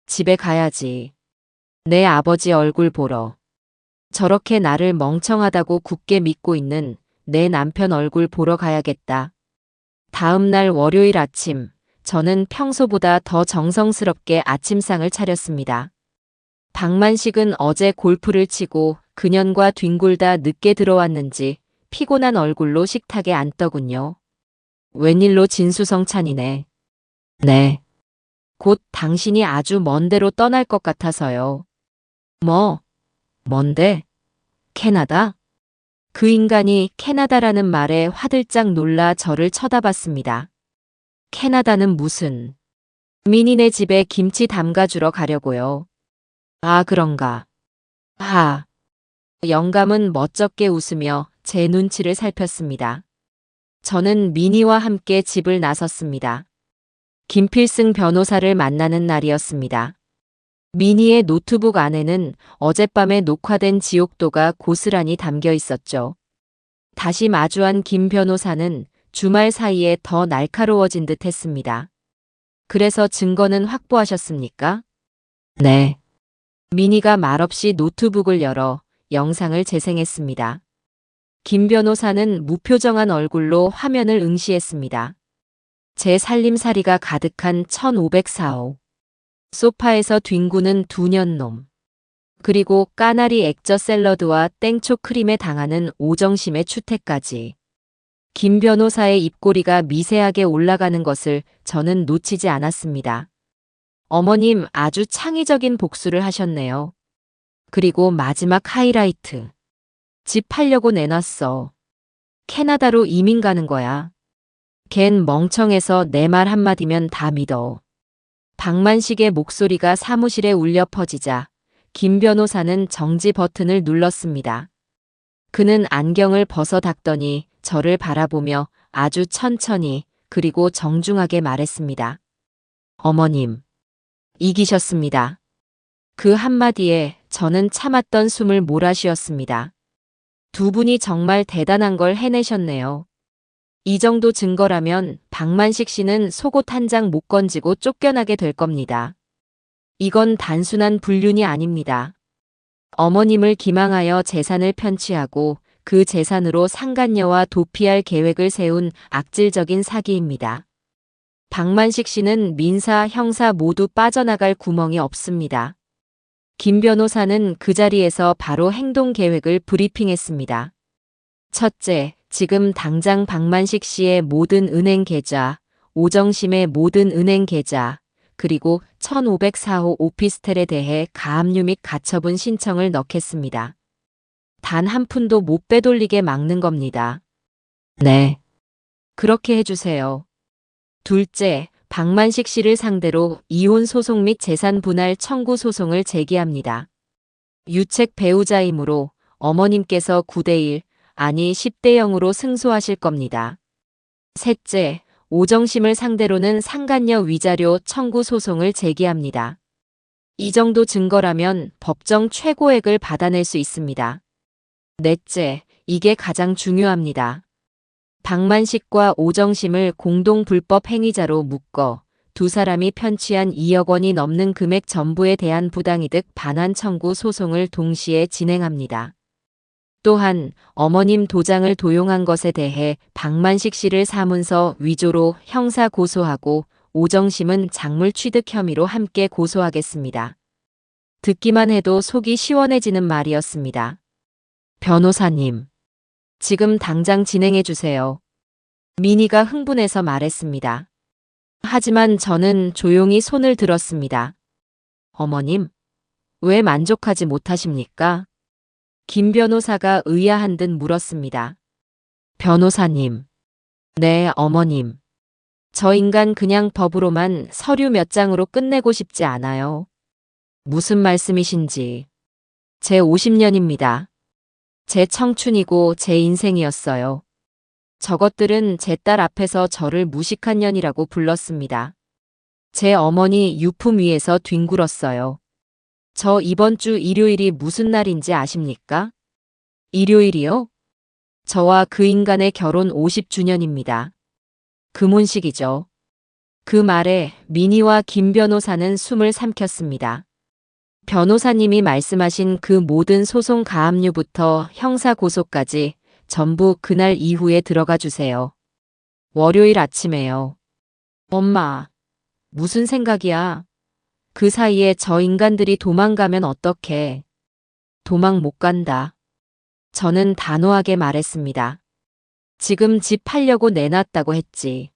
집에 가야지. 내 아버지 얼굴 보러. 저렇게 나를 멍청하다고 굳게 믿고 있는 내 남편 얼굴 보러 가야겠다. 다음 날 월요일 아침, 저는 평소보다 더 정성스럽게 아침상을 차렸습니다. 박만식은 어제 골프를 치고 그년과 뒹굴다 늦게 들어왔는지 피곤한 얼굴로 식탁에 앉더군요. 웬일로 진수성찬이네. 네. 곧 당신이 아주 먼 데로 떠날 것 같아서요. 뭐? 뭔데? 캐나다? 그 인간이 캐나다라는 말에 화들짝 놀라 저를 쳐다봤습니다. 캐나다는 무슨? 미니네 집에 김치 담가주러 가려고요. 아, 그런가. 하. 영감은 멋쩍게 웃으며 제 눈치를 살폈습니다. 저는 미니와 함께 집을 나섰습니다. 김필승 변호사를 만나는 날이었습니다. 미니의 노트북 안에는 어젯밤에 녹화된 지옥도가 고스란히 담겨 있었죠. 다시 마주한 김 변호사는 주말 사이에 더 날카로워진 듯 했습니다. 그래서 증거는 확보하셨습니까? 네. 미니가 말없이 노트북을 열어 영상을 재생했습니다. 김 변호사는 무표정한 얼굴로 화면을 응시했습니다. 제 살림살이가 가득한 1504호. 소파에서 뒹구는 2년 놈. 그리고 까나리 액젓 샐러드와 땡초 크림에 당하는 오정심의 추태까지. 김 변호사의 입꼬리가 미세하게 올라가는 것을 저는 놓치지 않았습니다. 어머님 아주 창의적인 복수를 하셨네요. 그리고 마지막 하이라이트. 집 팔려고 내놨어. 캐나다로 이민 가는 거야. 걘 멍청해서 내 말 한마디면 다 믿어. 박만식의 목소리가 사무실에 울려 퍼지자 김 변호사는 정지 버튼을 눌렀습니다. 그는 안경을 벗어 닦더니 저를 바라보며 아주 천천히 그리고 정중하게 말했습니다. 어머님, 이기셨습니다. 그 한마디에 저는 참았던 숨을 몰아쉬었습니다. 두 분이 정말 대단한 걸 해내셨네요. 이 정도 증거라면 박만식 씨는 속옷 한 장 못 건지고 쫓겨나게 될 겁니다. 이건 단순한 불륜이 아닙니다. 어머님을 기망하여 재산을 편취하고 그 재산으로 상간녀와 도피할 계획을 세운 악질적인 사기입니다. 박만식 씨는 민사, 형사 모두 빠져나갈 구멍이 없습니다. 김 변호사는 그 자리에서 바로 행동 계획을 브리핑했습니다. 첫째, 지금 당장 박만식 씨의 모든 은행 계좌, 오정심의 모든 은행 계좌, 그리고 1504호 오피스텔에 대해 가압류 및 가처분 신청을 넣겠습니다. 단 한 푼도 못 빼돌리게 막는 겁니다. 네. 그렇게 해주세요. 둘째, 박만식 씨를 상대로 이혼 소송 및 재산 분할 청구 소송을 제기합니다. 유책 배우자이므로 어머님께서 9대1, 아니 10대 0으로 승소하실 겁니다. 셋째, 오정심을 상대로는 상간녀 위자료 청구 소송을 제기합니다. 이 정도 증거라면 법정 최고액을 받아낼 수 있습니다. 넷째, 이게 가장 중요합니다. 박만식과 오정심을 공동 불법 행위자로 묶어 두 사람이 편취한 2억 원이 넘는 금액 전부에 대한 부당이득 반환 청구 소송을 동시에 진행합니다. 또한 어머님 도장을 도용한 것에 대해 박만식 씨를 사문서 위조로 형사 고소하고 오정심은 작물 취득 혐의로 함께 고소하겠습니다. 듣기만 해도 속이 시원해지는 말이었습니다. 변호사님, 지금 당장 진행해 주세요. 미니가 흥분해서 말했습니다. 하지만 저는 조용히 손을 들었습니다. 어머님, 왜 만족하지 못하십니까? 김 변호사가 의아한 듯 물었습니다. 변호사님. 네, 어머님. 저 인간 그냥 법으로만 서류 몇 장으로 끝내고 싶지 않아요. 무슨 말씀이신지. 제 50년입니다. 제 청춘이고 제 인생이었어요. 저것들은 제 딸 앞에서 저를 무식한 년이라고 불렀습니다. 제 어머니 유품 위에서 뒹굴었어요. 저 이번 주 일요일이 무슨 날인지 아십니까? 일요일이요? 저와 그 인간의 결혼 50주년입니다. 금혼식이죠. 그 말에 미니와 김 변호사는 숨을 삼켰습니다. 변호사님이 말씀하신 그 모든 소송 가압류부터 형사 고소까지 전부 그날 이후에 들어가 주세요. 월요일 아침에요. 엄마, 무슨 생각이야? 그 사이에 저 인간들이 도망가면 어떡해? 도망 못 간다. 저는 단호하게 말했습니다. 지금 집 팔려고 내놨다고 했지.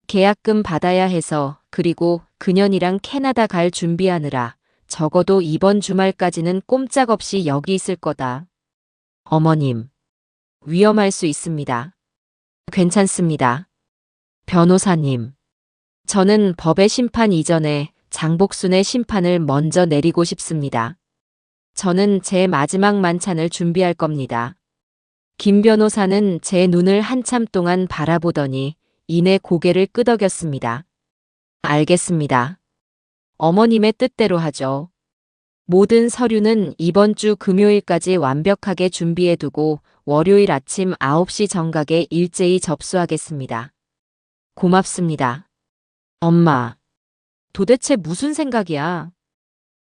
계약금 받아야 해서 그리고 그년이랑 캐나다 갈 준비하느라 적어도 이번 주말까지는 꼼짝없이 여기 있을 거다. 어머님, 위험할 수 있습니다. 괜찮습니다. 변호사님, 저는 법의 심판 이전에 장복순의 심판을 먼저 내리고 싶습니다. 저는 제 마지막 만찬을 준비할 겁니다. 김 변호사는 제 눈을 한참 동안 바라보더니 이내 고개를 끄덕였습니다. 알겠습니다. 어머님의 뜻대로 하죠. 모든 서류는 이번 주 금요일까지 완벽하게 준비해두고 월요일 아침 9시 정각에 일제히 접수하겠습니다. 고맙습니다. 엄마, 도대체 무슨 생각이야?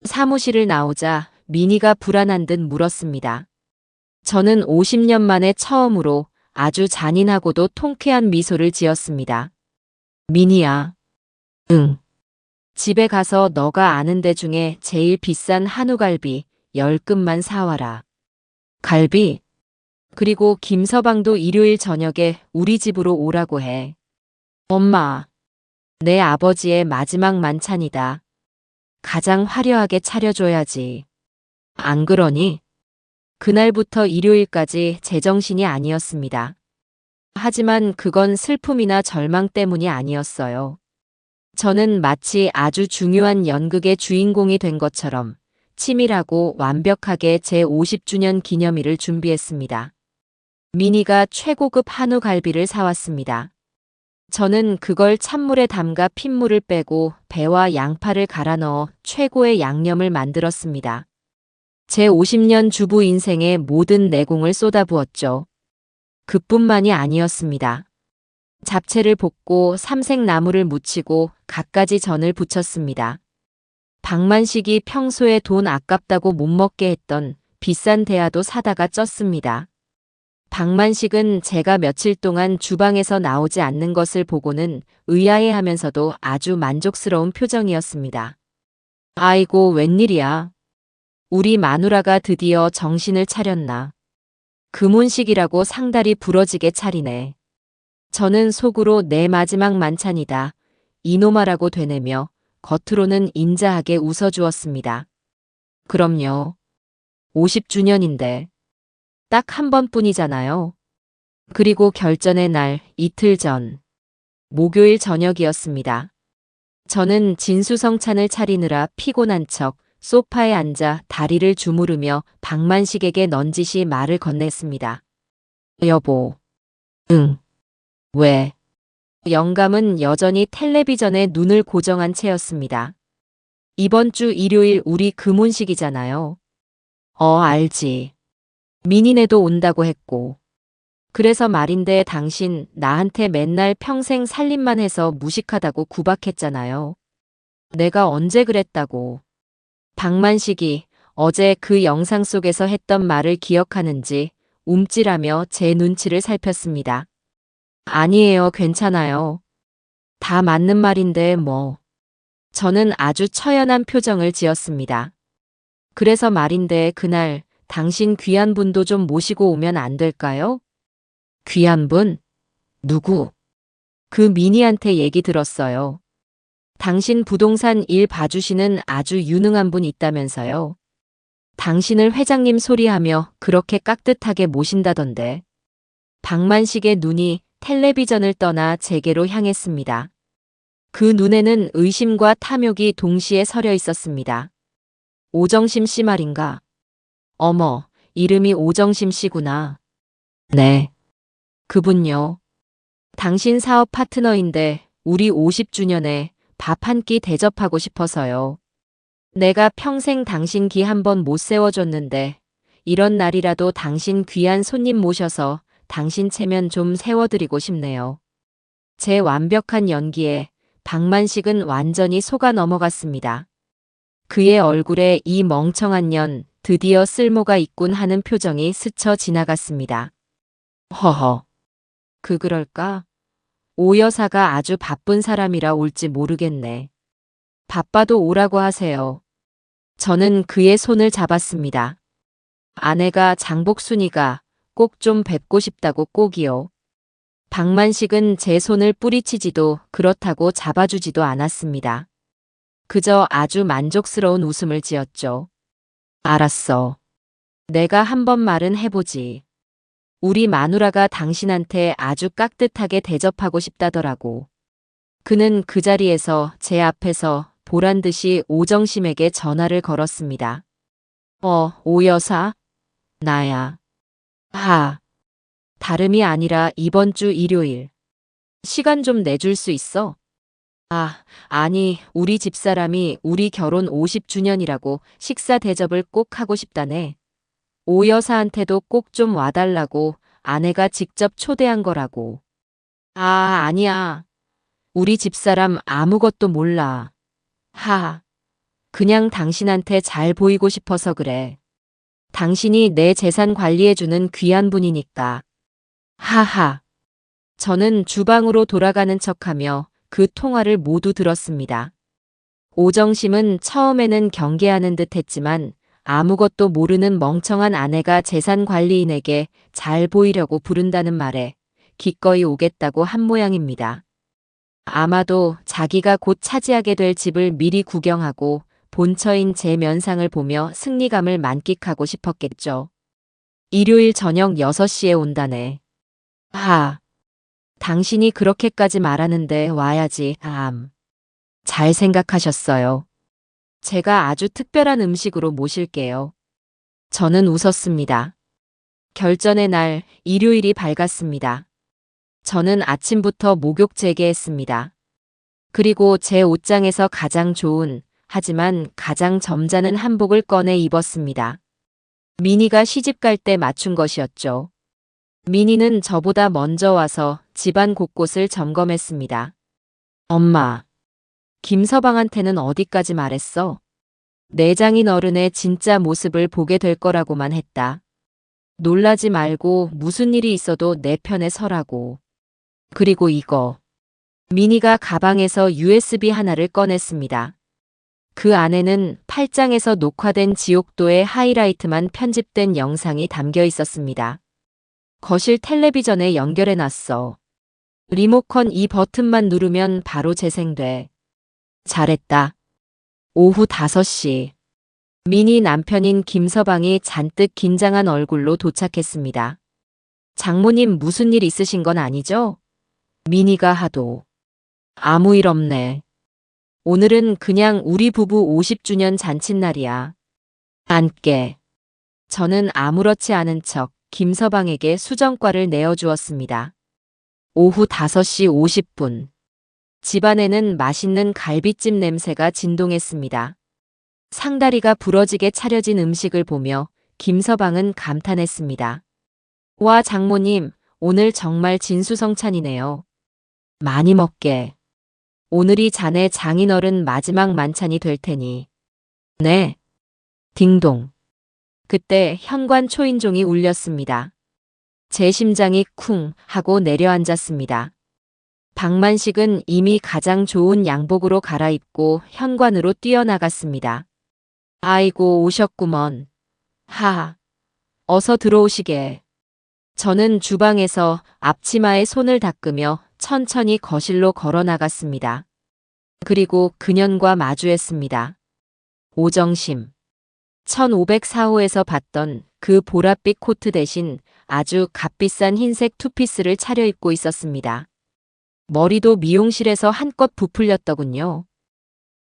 사무실을 나오자 미니가 불안한 듯 물었습니다. 저는 50년 만에 처음으로 아주 잔인하고도 통쾌한 미소를 지었습니다. 미니야. 응. 집에 가서 너가 아는 데 중에 제일 비싼 한우갈비 10근만 사와라. 갈비? 그리고 김서방도 일요일 저녁에 우리 집으로 오라고 해. 엄마, 내 아버지의 마지막 만찬이다. 가장 화려하게 차려줘야지. 안 그러니? 그날부터 일요일까지 제정신이 아니었습니다. 하지만 그건 슬픔이나 절망 때문이 아니었어요. 저는 마치 아주 중요한 연극의 주인공이 된 것처럼 치밀하고 완벽하게 제 50주년 기념일을 준비했습니다. 미니가 최고급 한우 갈비를 사왔습니다. 저는 그걸 찬물에 담가 핏물을 빼고 배와 양파를 갈아 넣어 최고의 양념을 만들었습니다. 제 50년 주부 인생의 모든 내공을 쏟아부었죠. 그뿐만이 아니었습니다. 잡채를 볶고 삼색나물을 무치고 갖가지 전을 부쳤습니다. 박만식이 평소에 돈 아깝다고 못 먹게 했던 비싼 대하도 사다가 쪘습니다. 박만식은 제가 며칠 동안 주방에서 나오지 않는 것을 보고는 의아해하면서도 아주 만족스러운 표정이었습니다. 아이고, 웬일이야. 우리 마누라가 드디어 정신을 차렸나. 금혼식이라고 상다리 부러지게 차리네. 저는 속으로 내 마지막 만찬이다. 이놈아라고 되뇌며 겉으로는 인자하게 웃어주었습니다. 그럼요. 50주년인데. 딱 한 번뿐이잖아요. 그리고 결전의 날 이틀 전. 목요일 저녁이었습니다. 저는 진수성찬을 차리느라 피곤한 척 소파에 앉아 다리를 주무르며 박만식에게 넌지시 말을 건넸습니다. 여보. 응. 왜? 영감은 여전히 텔레비전에 눈을 고정한 채였습니다. 이번 주 일요일 우리 금혼식이잖아요. 알지. 민희네도 온다고 했고. 그래서 말인데 당신 나한테 맨날 평생 살림만 해서 무식하다고 구박했잖아요. 내가 언제 그랬다고. 박만식이 어제 그 영상 속에서 했던 말을 기억하는지 움찔하며 제 눈치를 살폈습니다. 아니에요, 괜찮아요. 다 맞는 말인데 뭐. 저는 아주 처연한 표정을 지었습니다. 그래서 말인데 그날 당신 귀한 분도 좀 모시고 오면 안 될까요? 귀한 분? 누구? 그 미니한테 얘기 들었어요. 당신 부동산 일 봐주시는 아주 유능한 분 있다면서요. 당신을 회장님 소리하며 그렇게 깍듯하게 모신다던데. 박만식의 눈이 텔레비전을 떠나 제게로 향했습니다. 그 눈에는 의심과 탐욕이 동시에 서려 있었습니다. 오정심 씨 말인가? 어머, 이름이 오정심 씨구나. 네. 그분요. 당신 사업 파트너인데 우리 50주년에 밥 한 끼 대접하고 싶어서요. 내가 평생 당신 기 한 번 못 세워줬는데 이런 날이라도 당신 귀한 손님 모셔서 당신 체면 좀 세워드리고 싶네요. 제 완벽한 연기에 박만식은 완전히 속아 넘어갔습니다. 그의 얼굴에 이 멍청한 년 드디어 쓸모가 있군 하는 표정이 스쳐 지나갔습니다. 허허. 그럴까? 오 여사가 아주 바쁜 사람이라 올지 모르겠네. 바빠도 오라고 하세요. 저는 그의 손을 잡았습니다. 아내가 장복순이가 꼭 좀 뵙고 싶다고 꼭이요. 박만식은 제 손을 뿌리치지도 그렇다고 잡아주지도 않았습니다. 그저 아주 만족스러운 웃음을 지었죠. 알았어. 내가 한번 말은 해보지. 우리 마누라가 당신한테 아주 깍듯하게 대접하고 싶다더라고. 그는 그 자리에서 제 앞에서 보란듯이 오정심에게 전화를 걸었습니다. 오 여사? 나야. 다름이 아니라 이번 주 일요일. 시간 좀 내줄 수 있어? 아니, 우리 집사람이 우리 결혼 50주년이라고 식사 대접을 꼭 하고 싶다네. 오 여사한테도 꼭 좀 와달라고 아내가 직접 초대한 거라고. 아니야. 우리 집사람 아무것도 몰라. 그냥 당신한테 잘 보이고 싶어서 그래. 당신이 내 재산 관리해주는 귀한 분이니까. 저는 주방으로 돌아가는 척하며 그 통화를 모두 들었습니다. 오정심은 처음에는 경계하는 듯 했지만 아무것도 모르는 멍청한 아내가 재산관리인에게 잘 보이려고 부른다는 말에 기꺼이 오겠다고 한 모양입니다. 아마도 자기가 곧 차지하게 될 집을 미리 구경하고 본처인 제 면상을 보며 승리감을 만끽하고 싶었겠죠. 일요일 저녁 6시에 온다네. 당신이 그렇게까지 말하는데 와야지. 잘 생각하셨어요. 제가 아주 특별한 음식으로 모실게요. 저는 웃었습니다. 결전의 날 일요일이 밝았습니다. 저는 아침부터 목욕 재개했습니다. 그리고 제 옷장에서 가장 좋은 하지만 가장 점잖은 한복을 꺼내 입었습니다. 미니가 시집 갈 때 맞춘 것이었죠. 미니는 저보다 먼저 와서 집안 곳곳을 점검했습니다. 엄마, 김서방한테는 어디까지 말했어? 내장인 어른의 진짜 모습을 보게 될 거라고만 했다. 놀라지 말고 무슨 일이 있어도 내 편에 서라고. 그리고 이거. 미니가 가방에서 USB 하나를 꺼냈습니다. 그 안에는 8장에서 녹화된 지옥도의 하이라이트만 편집된 영상이 담겨 있었습니다. 거실 텔레비전에 연결해 놨어. 리모컨 이 버튼만 누르면 바로 재생돼. 잘했다. 오후 5시. 미니 남편인 김서방이 잔뜩 긴장한 얼굴로 도착했습니다. 장모님 무슨 일 있으신 건 아니죠? 미니가 하도. 아무 일 없네. 오늘은 그냥 우리 부부 50주년 잔칫날이야. 앉게. 저는 아무렇지 않은 척 김서방에게 수정과를 내어주었습니다. 오후 5시 50분. 집안에는 맛있는 갈비찜 냄새가 진동했습니다. 상다리가 부러지게 차려진 음식을 보며 김서방은 감탄했습니다. 와, 장모님, 오늘 정말 진수성찬이네요. 많이 먹게. 오늘이 자네 장인어른 마지막 만찬이 될 테니. 네. 딩동. 그때 현관 초인종이 울렸습니다. 제 심장이 쿵 하고 내려앉았습니다. 박만식은 이미 가장 좋은 양복으로 갈아입고 현관으로 뛰어나갔습니다. 아이고, 오셨구먼. 하하. 어서 들어오시게. 저는 주방에서 앞치마에 손을 닦으며 천천히 거실로 걸어 나갔습니다. 그리고 그년과 마주했습니다. 오정심. 1504호에서 봤던 그 보랏빛 코트 대신 아주 값비싼 흰색 투피스를 차려입고 있었습니다. 머리도 미용실에서 한껏 부풀렸더군요.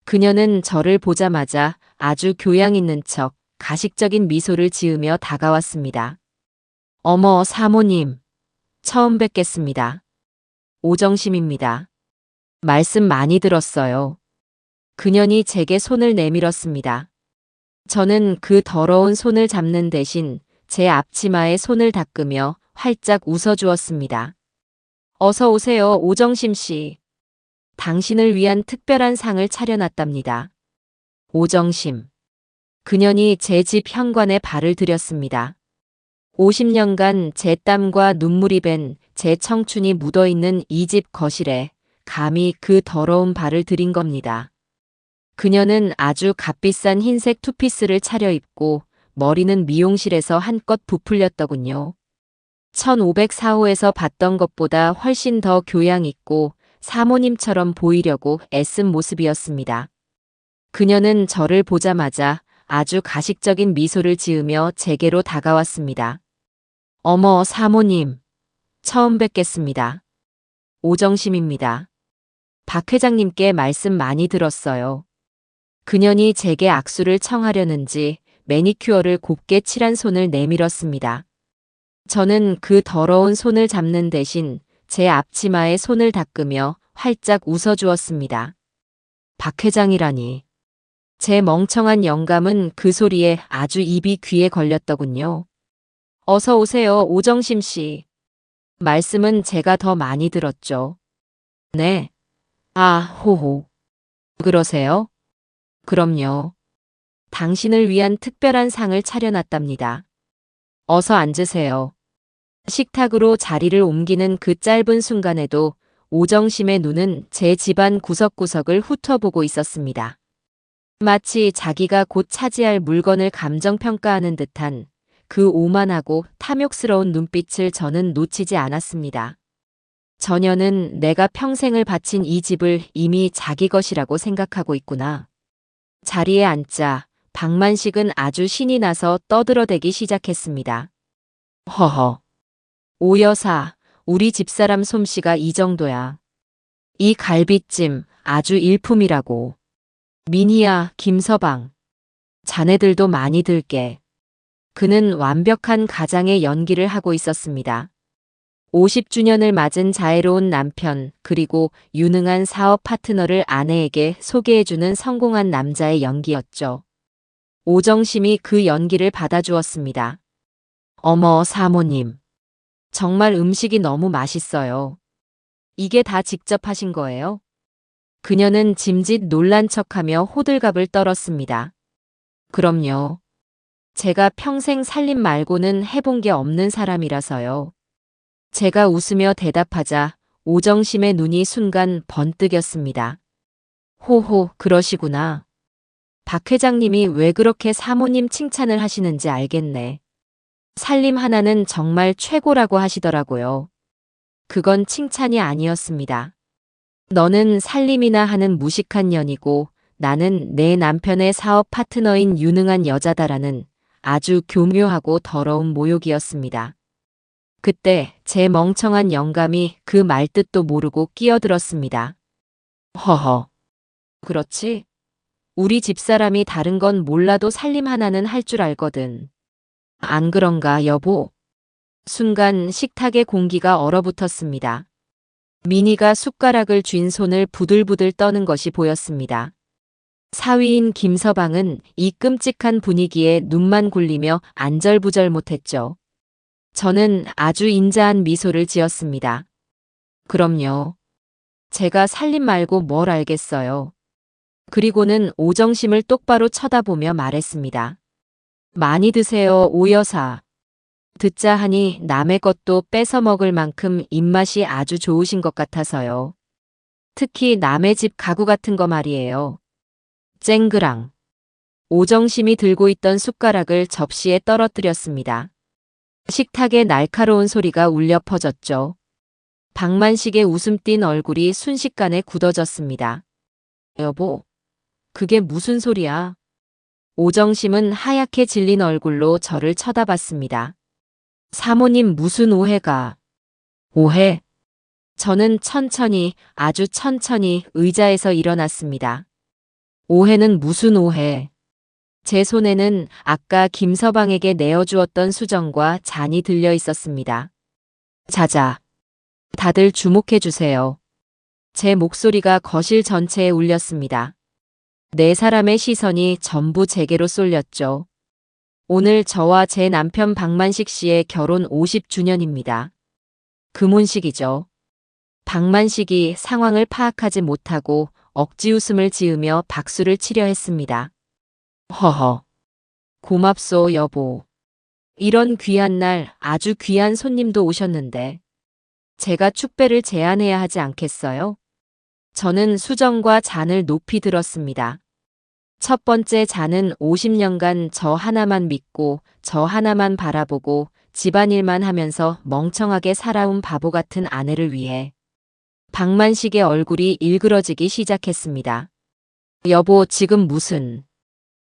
그녀는 저를 보자마자 아주 교양 있는 척 가식적인 미소를 지으며 다가왔습니다. 어머, 사모님. 처음 뵙겠습니다. 오정심입니다. 말씀 많이 들었어요. 그년이 제게 손을 내밀었습니다. 저는 그 더러운 손을 잡는 대신 제 앞치마에 손을 닦으며 활짝 웃어주었습니다. 어서 오세요, 오정심 씨. 당신을 위한 특별한 상을 차려놨답니다. 오정심. 그년이 제 집 현관에 발을 들였습니다. 50년간 제 땀과 눈물이 밴 제 청춘이 묻어있는 이 집 거실에 감히 그 더러운 발을 들인 겁니다. 그녀는 아주 값비싼 흰색 투피스를 차려입고 머리는 미용실에서 한껏 부풀렸더군요. 1504호에서 봤던 것보다 훨씬 더 교양 있고 사모님처럼 보이려고 애쓴 모습이었습니다. 그녀는 저를 보자마자 아주 가식적인 미소를 지으며 제게로 다가왔습니다. 어머, 사모님. 처음 뵙겠습니다. 오정심입니다. 박 회장님께 말씀 많이 들었어요. 그년이 제게 악수를 청하려는지 매니큐어를 곱게 칠한 손을 내밀었습니다. 저는 그 더러운 손을 잡는 대신 제 앞치마에 손을 닦으며 활짝 웃어주었습니다. 박 회장이라니. 제 멍청한 영감은 그 소리에 아주 입이 귀에 걸렸더군요. 어서 오세요, 오정심 씨. 말씀은 제가 더 많이 들었죠. 네. 아, 호호. 그러세요? 그럼요. 당신을 위한 특별한 상을 차려놨답니다. 어서 앉으세요. 식탁으로 자리를 옮기는 그 짧은 순간에도 오정심의 눈은 제 집안 구석구석을 훑어보고 있었습니다. 마치 자기가 곧 차지할 물건을 감정평가하는 듯한 그 오만하고 탐욕스러운 눈빛을 저는 놓치지 않았습니다. 저녀는 내가 평생을 바친 이 집을 이미 자기 것이라고 생각하고 있구나. 자리에 앉자 박만식은 아주 신이 나서 떠들어대기 시작했습니다. 허허. 오 여사, 우리 집사람 솜씨가 이 정도야. 이 갈비찜 아주 일품이라고. 미니야, 김서방. 자네들도 많이 들게. 그는 완벽한 가장의 연기를 하고 있었습니다. 50주년을 맞은 자애로운 남편 그리고 유능한 사업 파트너를 아내에게 소개해주는 성공한 남자의 연기였죠. 오정심이 그 연기를 받아주었습니다. 어머, 사모님. 정말 음식이 너무 맛있어요. 이게 다 직접 하신 거예요? 그녀는 짐짓 놀란 척하며 호들갑을 떨었습니다. 그럼요. 제가 평생 살림 말고는 해본 게 없는 사람이라서요. 제가 웃으며 대답하자 오정심의 눈이 순간 번뜩였습니다. 호호, 그러시구나. 박 회장님이 왜 그렇게 사모님 칭찬을 하시는지 알겠네. 살림 하나는 정말 최고라고 하시더라고요. 그건 칭찬이 아니었습니다. 너는 살림이나 하는 무식한 년이고 나는 내 남편의 사업 파트너인 유능한 여자다라는 아주 교묘하고 더러운 모욕이었습니다. 그때 제 멍청한 영감이 그 말뜻도 모르고 끼어들었습니다. 허허. 그렇지? 우리 집사람이 다른 건 몰라도 살림 하나는 할 줄 알거든. 안 그런가, 여보? 순간 식탁의 공기가 얼어붙었습니다. 미니가 숟가락을 쥔 손을 부들부들 떠는 것이 보였습니다. 사위인 김서방은 이 끔찍한 분위기에 눈만 굴리며 안절부절 못했죠. 저는 아주 인자한 미소를 지었습니다. 그럼요. 제가 살림 말고 뭘 알겠어요. 그리고는 오정심을 똑바로 쳐다보며 말했습니다. 많이 드세요, 오 여사. 듣자 하니 남의 것도 뺏어 먹을 만큼 입맛이 아주 좋으신 것 같아서요. 특히 남의 집 가구 같은 거 말이에요. 쨍그랑. 오정심이 들고 있던 숟가락을 접시에 떨어뜨렸습니다. 식탁에 날카로운 소리가 울려 퍼졌죠. 박만식의 웃음 띤 얼굴이 순식간에 굳어졌습니다. 여보, 그게 무슨 소리야? 오정심은 하얗게 질린 얼굴로 저를 쳐다봤습니다. 사모님 무슨 오해가? 오해? 저는 천천히, 아주 천천히 의자에서 일어났습니다. 오해는 무슨 오해? 제 손에는 아까 김서방에게 내어주었던 수정과 잔이 들려 있었습니다. 자자. 다들 주목해 주세요. 제 목소리가 거실 전체에 울렸습니다. 네 사람의 시선이 전부 제게로 쏠렸죠. 오늘 저와 제 남편 박만식 씨의 결혼 50주년입니다. 금혼식이죠. 박만식이 상황을 파악하지 못하고 억지 웃음을 지으며 박수를 치려 했습니다. 허허. 고맙소, 여보. 이런 귀한 날 아주 귀한 손님도 오셨는데 제가 축배를 제안해야 하지 않겠어요? 저는 수정과 잔을 높이 들었습니다. 첫 번째 잔은 50년간 저 하나만 믿고 저 하나만 바라보고 집안일만 하면서 멍청하게 살아온 바보 같은 아내를 위해. 박만식의 얼굴이 일그러지기 시작했습니다. 여보, 지금 무슨.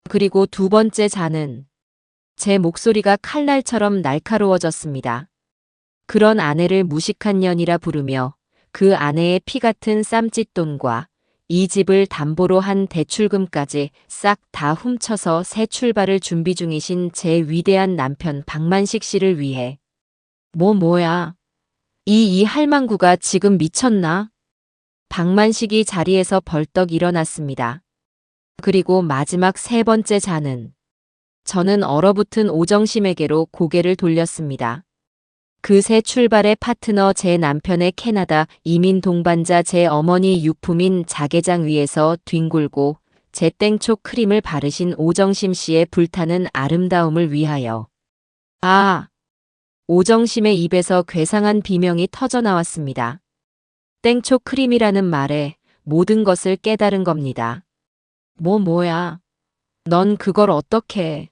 그리고 두 번째 잔은. 제 목소리가 칼날처럼 날카로워졌습니다. 그런 아내를 무식한 년이라 부르며 그 아내의 피 같은 쌈짓돈과 이 집을 담보로 한 대출금까지 싹 다 훔쳐서 새 출발을 준비 중이신 제 위대한 남편 박만식 씨를 위해. 뭐야. 이 할망구가 지금 미쳤나? 박만식이 자리에서 벌떡 일어났습니다. 그리고 마지막 세 번째 잔은. 저는 얼어붙은 오정심에게로 고개를 돌렸습니다. 그 새 출발의 파트너 제 남편의 캐나다 이민 동반자 제 어머니 유품인 자개장 위에서 뒹굴고 제 땡초 크림을 바르신 오정심 씨의 불타는 아름다움을 위하여. 아! 오정심의 입에서 괴상한 비명이 터져 나왔습니다. 땡초 크림이라는 말에 모든 것을 깨달은 겁니다. 뭐야? 넌 그걸 어떻게.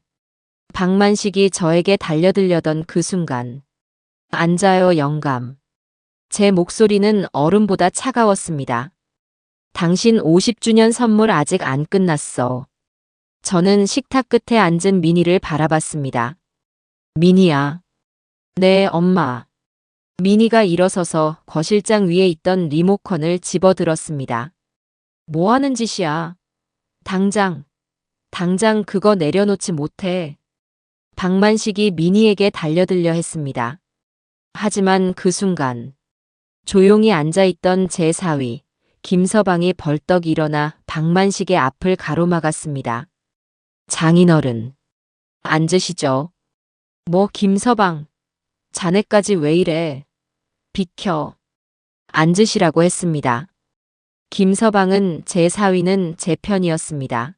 박만식이 저에게 달려들려던 그 순간. 앉아요, 영감. 제 목소리는 얼음보다 차가웠습니다. 당신 50주년 선물 아직 안 끝났어. 저는 식탁 끝에 앉은 미니를 바라봤습니다. 미니야. 네, 엄마. 미니가 일어서서 거실장 위에 있던 리모컨을 집어들었습니다. 뭐 하는 짓이야? 당장 그거 내려놓지 못해. 박만식이 미니에게 달려들려 했습니다. 하지만 그 순간 조용히 앉아있던 제 사위 김서방이 벌떡 일어나 박만식의 앞을 가로막았습니다. 장인어른, 앉으시죠. 뭐 김서방, 자네까지 왜 이래. 비켜. 앉으시라고 했습니다. 김서방은 제 사위는 제 편이었습니다.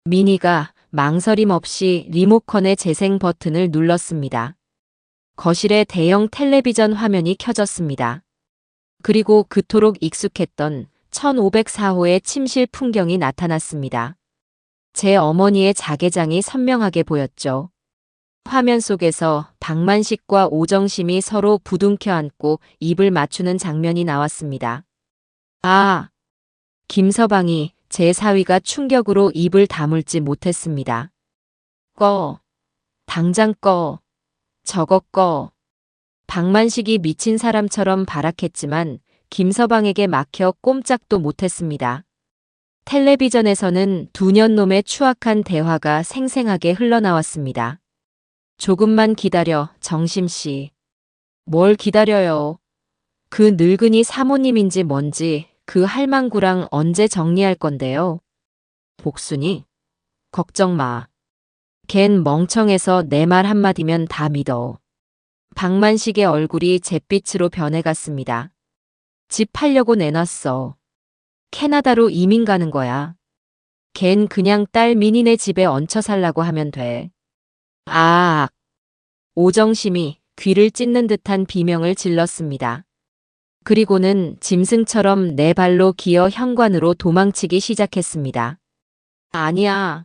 미니가 망설임 없이 리모컨의 재생 버튼을 눌렀습니다. 거실에 대형 텔레비전 화면이 켜졌습니다. 그리고 그토록 익숙했던 1504호의 침실 풍경이 나타났습니다. 제 어머니의 자개장이 선명하게 보였죠. 화면 속에서 박만식과 오정심이 서로 부둥켜 안고 입을 맞추는 장면이 나왔습니다. 아! 김서방이 제 사위가 충격으로 입을 다물지 못했습니다. 꺼! 당장 꺼! 저거 꺼! 박만식이 미친 사람처럼 발악했지만 김서방에게 막혀 꼼짝도 못했습니다. 텔레비전에서는 두 년놈의 추악한 대화가 생생하게 흘러나왔습니다. 조금만 기다려, 정심씨. 뭘 기다려요. 그 늙은이 사모님인지 뭔지 그 할망구랑 언제 정리할 건데요. 복순이? 걱정 마. 걘 멍청해서 내 말 한마디면 다 믿어. 박만식의 얼굴이 잿빛으로 변해갔습니다. 집 팔려고 내놨어. 캐나다로 이민 가는 거야. 걘 그냥 딸 민희네 집에 얹혀 살라고 하면 돼. 아! 오정심이 귀를 찢는 듯한 비명을 질렀습니다. 그리고는 짐승처럼 네 발로 기어 현관으로 도망치기 시작했습니다. 아니야.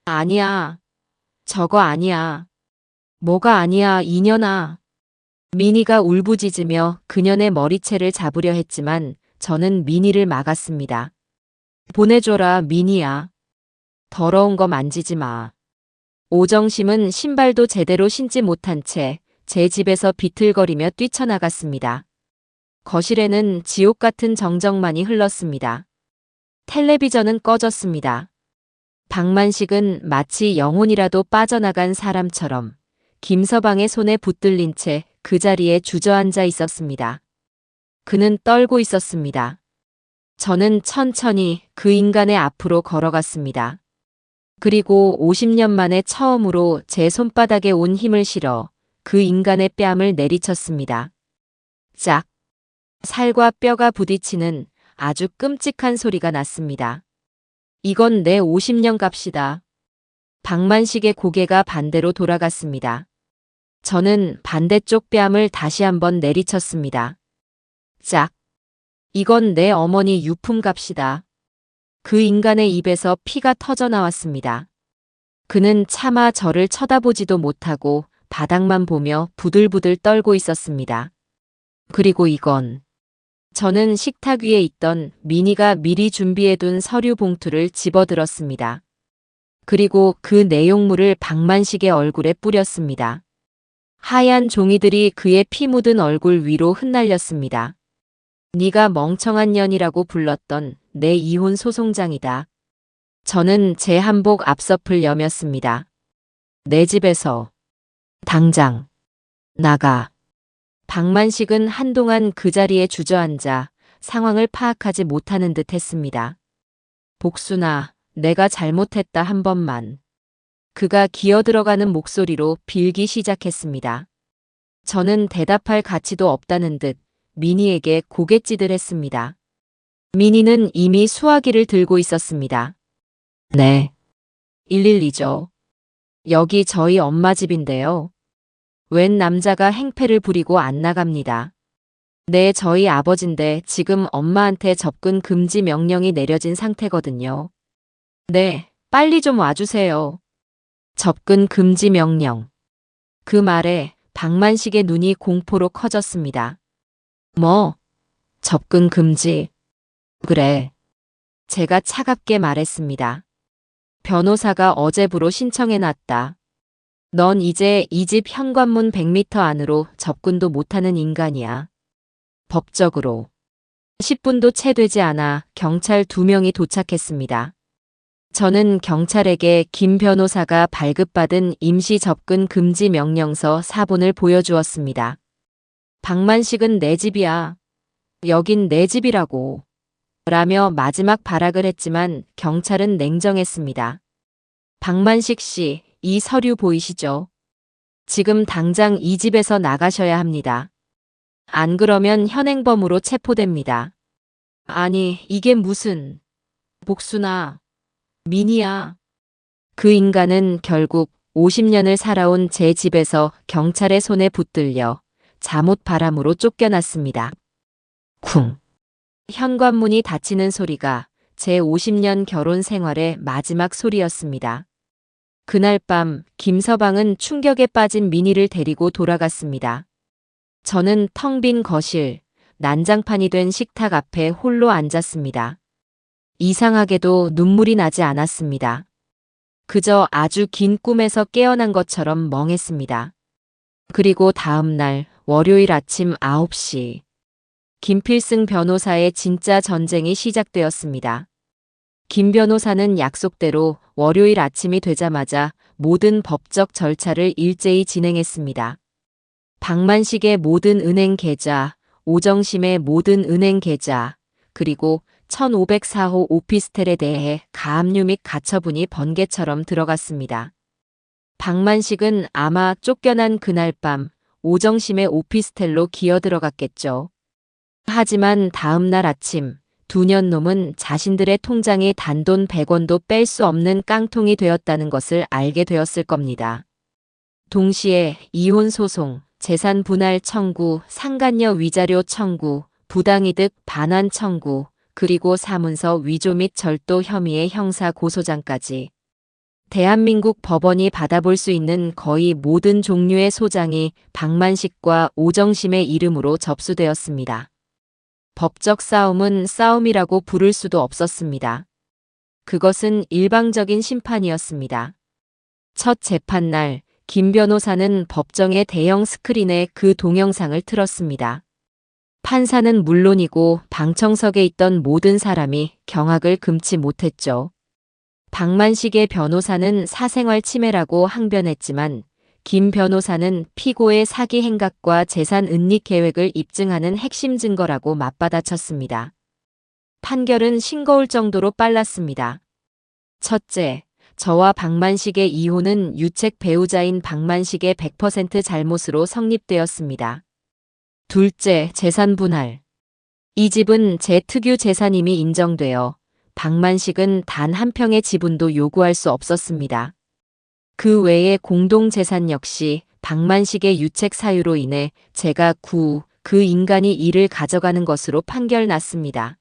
아니야. 저거 아니야. 뭐가 아니야, 이년아. 민희가 울부짖으며 그년의 머리채를 잡으려 했지만 저는 민희를 막았습니다. 보내줘라, 민희야. 더러운 거 만지지 마. 오정심은 신발도 제대로 신지 못한 채 제 집에서 비틀거리며 뛰쳐나갔습니다. 거실에는 지옥 같은 정적만이 흘렀습니다. 텔레비전은 꺼졌습니다. 박만식은 마치 영혼이라도 빠져나간 사람처럼 김서방의 손에 붙들린 채 그 자리에 주저앉아 있었습니다. 그는 떨고 있었습니다. 저는 천천히 그 인간의 앞으로 걸어갔습니다. 그리고 50년 만에 처음으로 제 손바닥에 온 힘을 실어 그 인간의 뺨을 내리쳤습니다. 짝! 살과 뼈가 부딪히는 아주 끔찍한 소리가 났습니다. 이건 내 50년 값이다. 박만식의 고개가 반대로 돌아갔습니다. 저는 반대쪽 뺨을 다시 한번 내리쳤습니다. 짝! 이건 내 어머니 유품 값이다. 그 인간의 입에서 피가 터져 나왔습니다. 그는 차마 저를 쳐다보지도 못하고 바닥만 보며 부들부들 떨고 있었습니다. 그리고 이건 저는 식탁 위에 있던 민희가 미리 준비해둔 서류 봉투를 집어들었습니다. 그리고 그 내용물을 박만식의 얼굴에 뿌렸습니다. 하얀 종이들이 그의 피 묻은 얼굴 위로 흩날렸습니다. 네가 멍청한 년이라고 불렀던 내 이혼 소송장이다. 저는 제 한복 앞서풀 여몄습니다. 내 집에서 당장 나가. 박만식은 한동안 그 자리에 주저앉아 상황을 파악하지 못하는 듯 했습니다. 복순아, 내가 잘못했다 한 번만. 그가 기어들어가는 목소리로 빌기 시작했습니다. 저는 대답할 가치도 없다는 듯 민희에게 고갯짓을 했습니다. 민희는 이미 수화기를 들고 있었습니다. 네. 112죠. 여기 저희 엄마 집인데요. 웬 남자가 행패를 부리고 안 나갑니다. 네, 저희 아버진데 지금 엄마한테 접근 금지 명령이 내려진 상태거든요. 네, 빨리 좀 와주세요. 접근 금지 명령. 그 말에 박만식의 눈이 공포로 커졌습니다. 뭐? 접근 금지. 그래. 제가 차갑게 말했습니다. 변호사가 어제부로 신청해놨다. 넌 이제 이 집 현관문 100m 안으로 접근도 못하는 인간이야. 법적으로. 10분도 채 되지 않아 경찰 2명이 도착했습니다. 저는 경찰에게 김 변호사가 발급받은 임시 접근 금지 명령서 사본을 보여주었습니다. 박만식은 내 집이야. 여긴 내 집이라고. 라며 마지막 발악을 했지만 경찰은 냉정했습니다. 박만식 씨, 이 서류 보이시죠? 지금 당장 이 집에서 나가셔야 합니다. 안 그러면 현행범으로 체포됩니다. 아니, 이게 무슨... 복순아. 민희야. 그 인간은 결국 50년을 살아온 제 집에서 경찰의 손에 붙들려 잠옷 바람으로 쫓겨났습니다. 쿵. 현관문이 닫히는 소리가 제 50년 결혼 생활의 마지막 소리였습니다. 그날 밤 김서방은 충격에 빠진 민희를 데리고 돌아갔습니다. 저는 텅 빈 거실, 난장판이 된 식탁 앞에 홀로 앉았습니다. 이상하게도 눈물이 나지 않았습니다. 그저 아주 긴 꿈에서 깨어난 것처럼 멍했습니다. 그리고 다음 날 월요일 아침 9시 김필승 변호사의 진짜 전쟁이 시작되었습니다. 김 변호사는 약속대로 월요일 아침이 되자마자 모든 법적 절차를 일제히 진행했습니다. 박만식의 모든 은행 계좌, 오정심의 모든 은행 계좌, 그리고 1504호 오피스텔에 대해 가압류 및 가처분이 번개처럼 들어갔습니다. 박만식은 아마 쫓겨난 그날 밤 오정심의 오피스텔로 기어들어갔겠죠. 하지만 다음 날 아침 두 년놈은 자신들의 통장에 단돈 100원도 뺄 수 없는 깡통이 되었다는 것을 알게 되었을 겁니다. 동시에 이혼 소송, 재산 분할 청구, 상간녀 위자료 청구, 부당이득 반환 청구, 그리고 사문서 위조 및 절도 혐의의 형사 고소장까지 대한민국 법원이 받아볼 수 있는 거의 모든 종류의 소장이 박만식과 오정심의 이름으로 접수되었습니다. 법적 싸움은 싸움이라고 부를 수도 없었습니다. 그것은 일방적인 심판이었습니다. 첫 재판날 김 변호사는 법정의 대형 스크린에 그 동영상을 틀었습니다. 판사는 물론이고 방청석에 있던 모든 사람이 경악을 금치 못했죠. 박만식의 변호사는 사생활 침해라고 항변했지만 김 변호사는 피고의 사기 행각과 재산 은닉 계획을 입증하는 핵심 증거라고 맞받아쳤습니다. 판결은 싱거울 정도로 빨랐습니다. 첫째, 저와 박만식의 이혼은 유책 배우자인 박만식의 100% 잘못으로 성립되었습니다. 둘째, 재산 분할. 이 집은 제 특유 재산임이 인정되어 박만식은 단 한 평의 지분도 요구할 수 없었습니다. 그 외에 공동재산 역시 박만식의 유책 사유로 인해 제가 그 인간이 이를 가져가는 것으로 판결났습니다.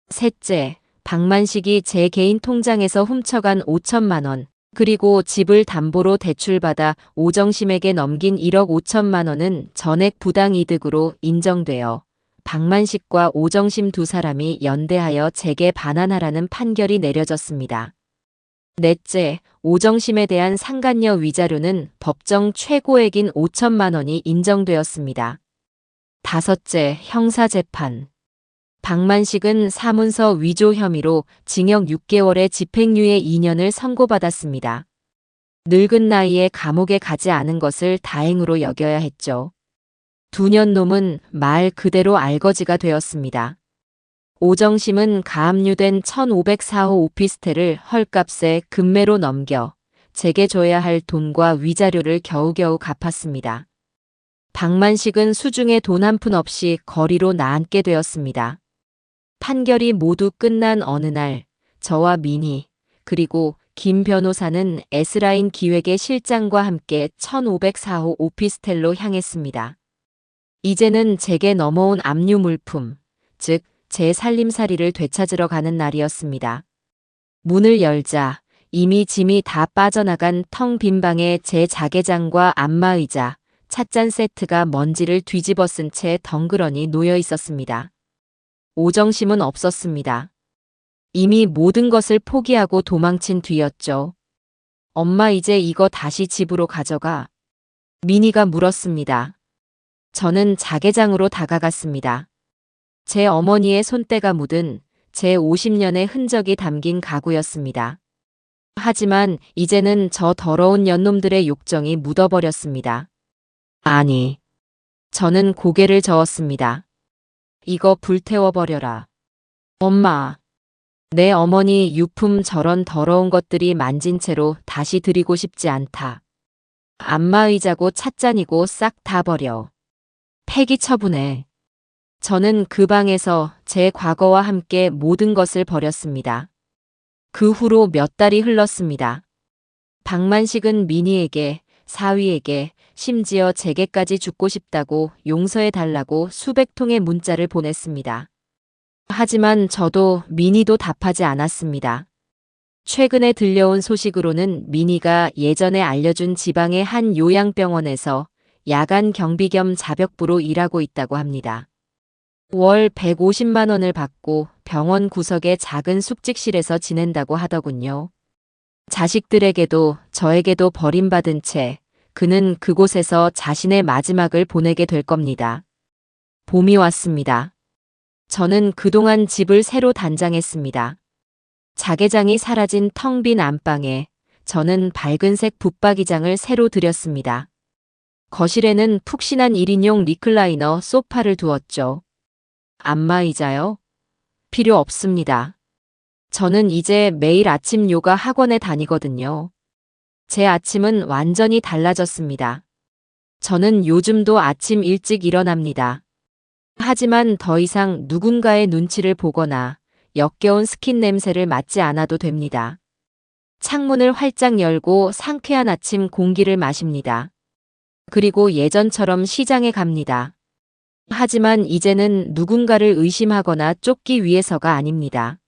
셋째, 박만식이 제 개인 통장에서 훔쳐간 5천만 원, 그리고 집을 담보로 대출받아 오정심에게 넘긴 1억 5천만 원은 전액 부당이득으로 인정되어 박만식과 오정심 두 사람이 연대하여 제게 반환하라는 판결이 내려졌습니다. 넷째, 오정심에 대한 상간녀 위자료는 법정 최고액인 5천만 원이 인정되었습니다. 다섯째, 형사재판. 박만식은 사문서 위조 혐의로 징역 6개월에 집행유예 2년을 선고받았습니다. 늙은 나이에 감옥에 가지 않은 것을 다행으로 여겨야 했죠. 두 년놈은 말 그대로 알거지가 되었습니다. 오정심은 가압류된 1504호 오피스텔을 헐값에 금매로 넘겨 제게 줘야 할 돈과 위자료를 겨우겨우 갚았습니다. 박만식은 수중에 돈 한 푼 없이 거리로 나앉게 되었습니다. 판결이 모두 끝난 어느 날 저와 민희 그리고 김 변호사는 S라인 기획의 실장과 함께 1504호 오피스텔로 향했습니다. 이제는 제게 넘어온 압류 물품, 즉 제 살림살이를 되찾으러 가는 날이었습니다. 문을 열자 이미 짐이 다 빠져나간 텅 빈 방에 제 자개장과 안마의자, 찻잔 세트가 먼지를 뒤집어 쓴 채 덩그러니 놓여 있었습니다. 오정심은 없었습니다. 이미 모든 것을 포기하고 도망친 뒤였죠. 엄마 이제 이거 다시 집으로 가져가. 민희가 물었습니다. 저는 자개장으로 다가갔습니다. 제 어머니의 손때가 묻은 제 50년의 흔적이 담긴 가구였습니다. 하지만 이제는 저 더러운 년놈들의 욕정이 묻어버렸습니다. 아니, 저는 고개를 저었습니다. 이거 불태워버려라. 엄마, 내 어머니 유품 저런 더러운 것들이 만진 채로 다시 드리고 싶지 않다. 안마의자고 찻잔이고 싹 다 버려. 폐기 처분해. 저는 그 방에서 제 과거와 함께 모든 것을 버렸습니다. 그 후로 몇 달이 흘렀습니다. 박만식은 민희에게, 사위에게, 심지어 제게까지 죽고 싶다고 용서해달라고 수백 통의 문자를 보냈습니다. 하지만 저도 민희도 답하지 않았습니다. 최근에 들려온 소식으로는 민희가 예전에 알려준 지방의 한 요양병원에서 야간 경비 겸 자벽부로 일하고 있다고 합니다. 월 150만 원을 받고 병원 구석의 작은 숙직실에서 지낸다고 하더군요. 자식들에게도 저에게도 버림받은 채 그는 그곳에서 자신의 마지막을 보내게 될 겁니다. 봄이 왔습니다. 저는 그동안 집을 새로 단장했습니다. 자개장이 사라진 텅 빈 안방에 저는 밝은색 붙박이장을 새로 들였습니다. 거실에는 푹신한 1인용 리클라이너 소파를 두었죠. 안마의자요? 필요 없습니다. 저는 이제 매일 아침 요가 학원에 다니거든요. 제 아침은 완전히 달라졌습니다. 저는 요즘도 아침 일찍 일어납니다. 하지만 더 이상 누군가의 눈치를 보거나 역겨운 스킨 냄새를 맡지 않아도 됩니다. 창문을 활짝 열고 상쾌한 아침 공기를 마십니다. 그리고 예전처럼 시장에 갑니다. 하지만 이제는 누군가를 의심하거나 쫓기 위해서가 아닙니다.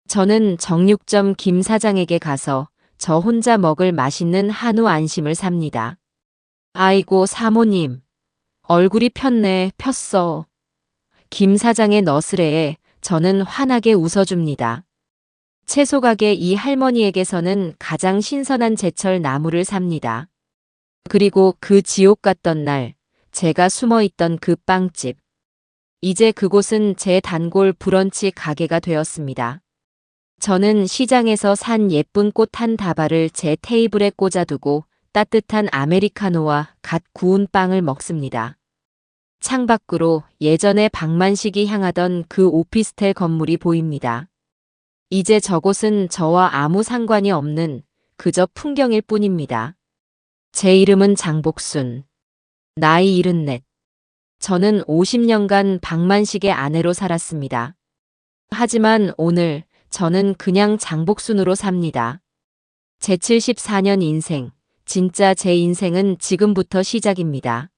저는 정육점 김 사장에게 가서 저 혼자 먹을 맛있는 한우 안심을 삽니다. 아이고 사모님, 얼굴이 폈네, 폈어. 김 사장의 너스레에 저는 환하게 웃어줍니다. 채소가게 이 할머니에게서는 가장 신선한 제철 나물을 삽니다. 그리고 그 지옥 같던 날, 제가 숨어있던 그 빵집. 이제 그곳은 제 단골 브런치 가게가 되었습니다. 저는 시장에서 산 예쁜 꽃 한 다발을 제 테이블에 꽂아두고 따뜻한 아메리카노와 갓 구운 빵을 먹습니다. 창밖으로 예전에 박만식이 향하던 그 오피스텔 건물이 보입니다. 이제 저곳은 저와 아무 상관이 없는 그저 풍경일 뿐입니다. 제 이름은 장복순. 나이 74. 저는 50년간 박만식의 아내로 살았습니다. 하지만 오늘 저는 그냥 장복순으로 삽니다. 제 74년 인생, 진짜 제 인생은 지금부터 시작입니다.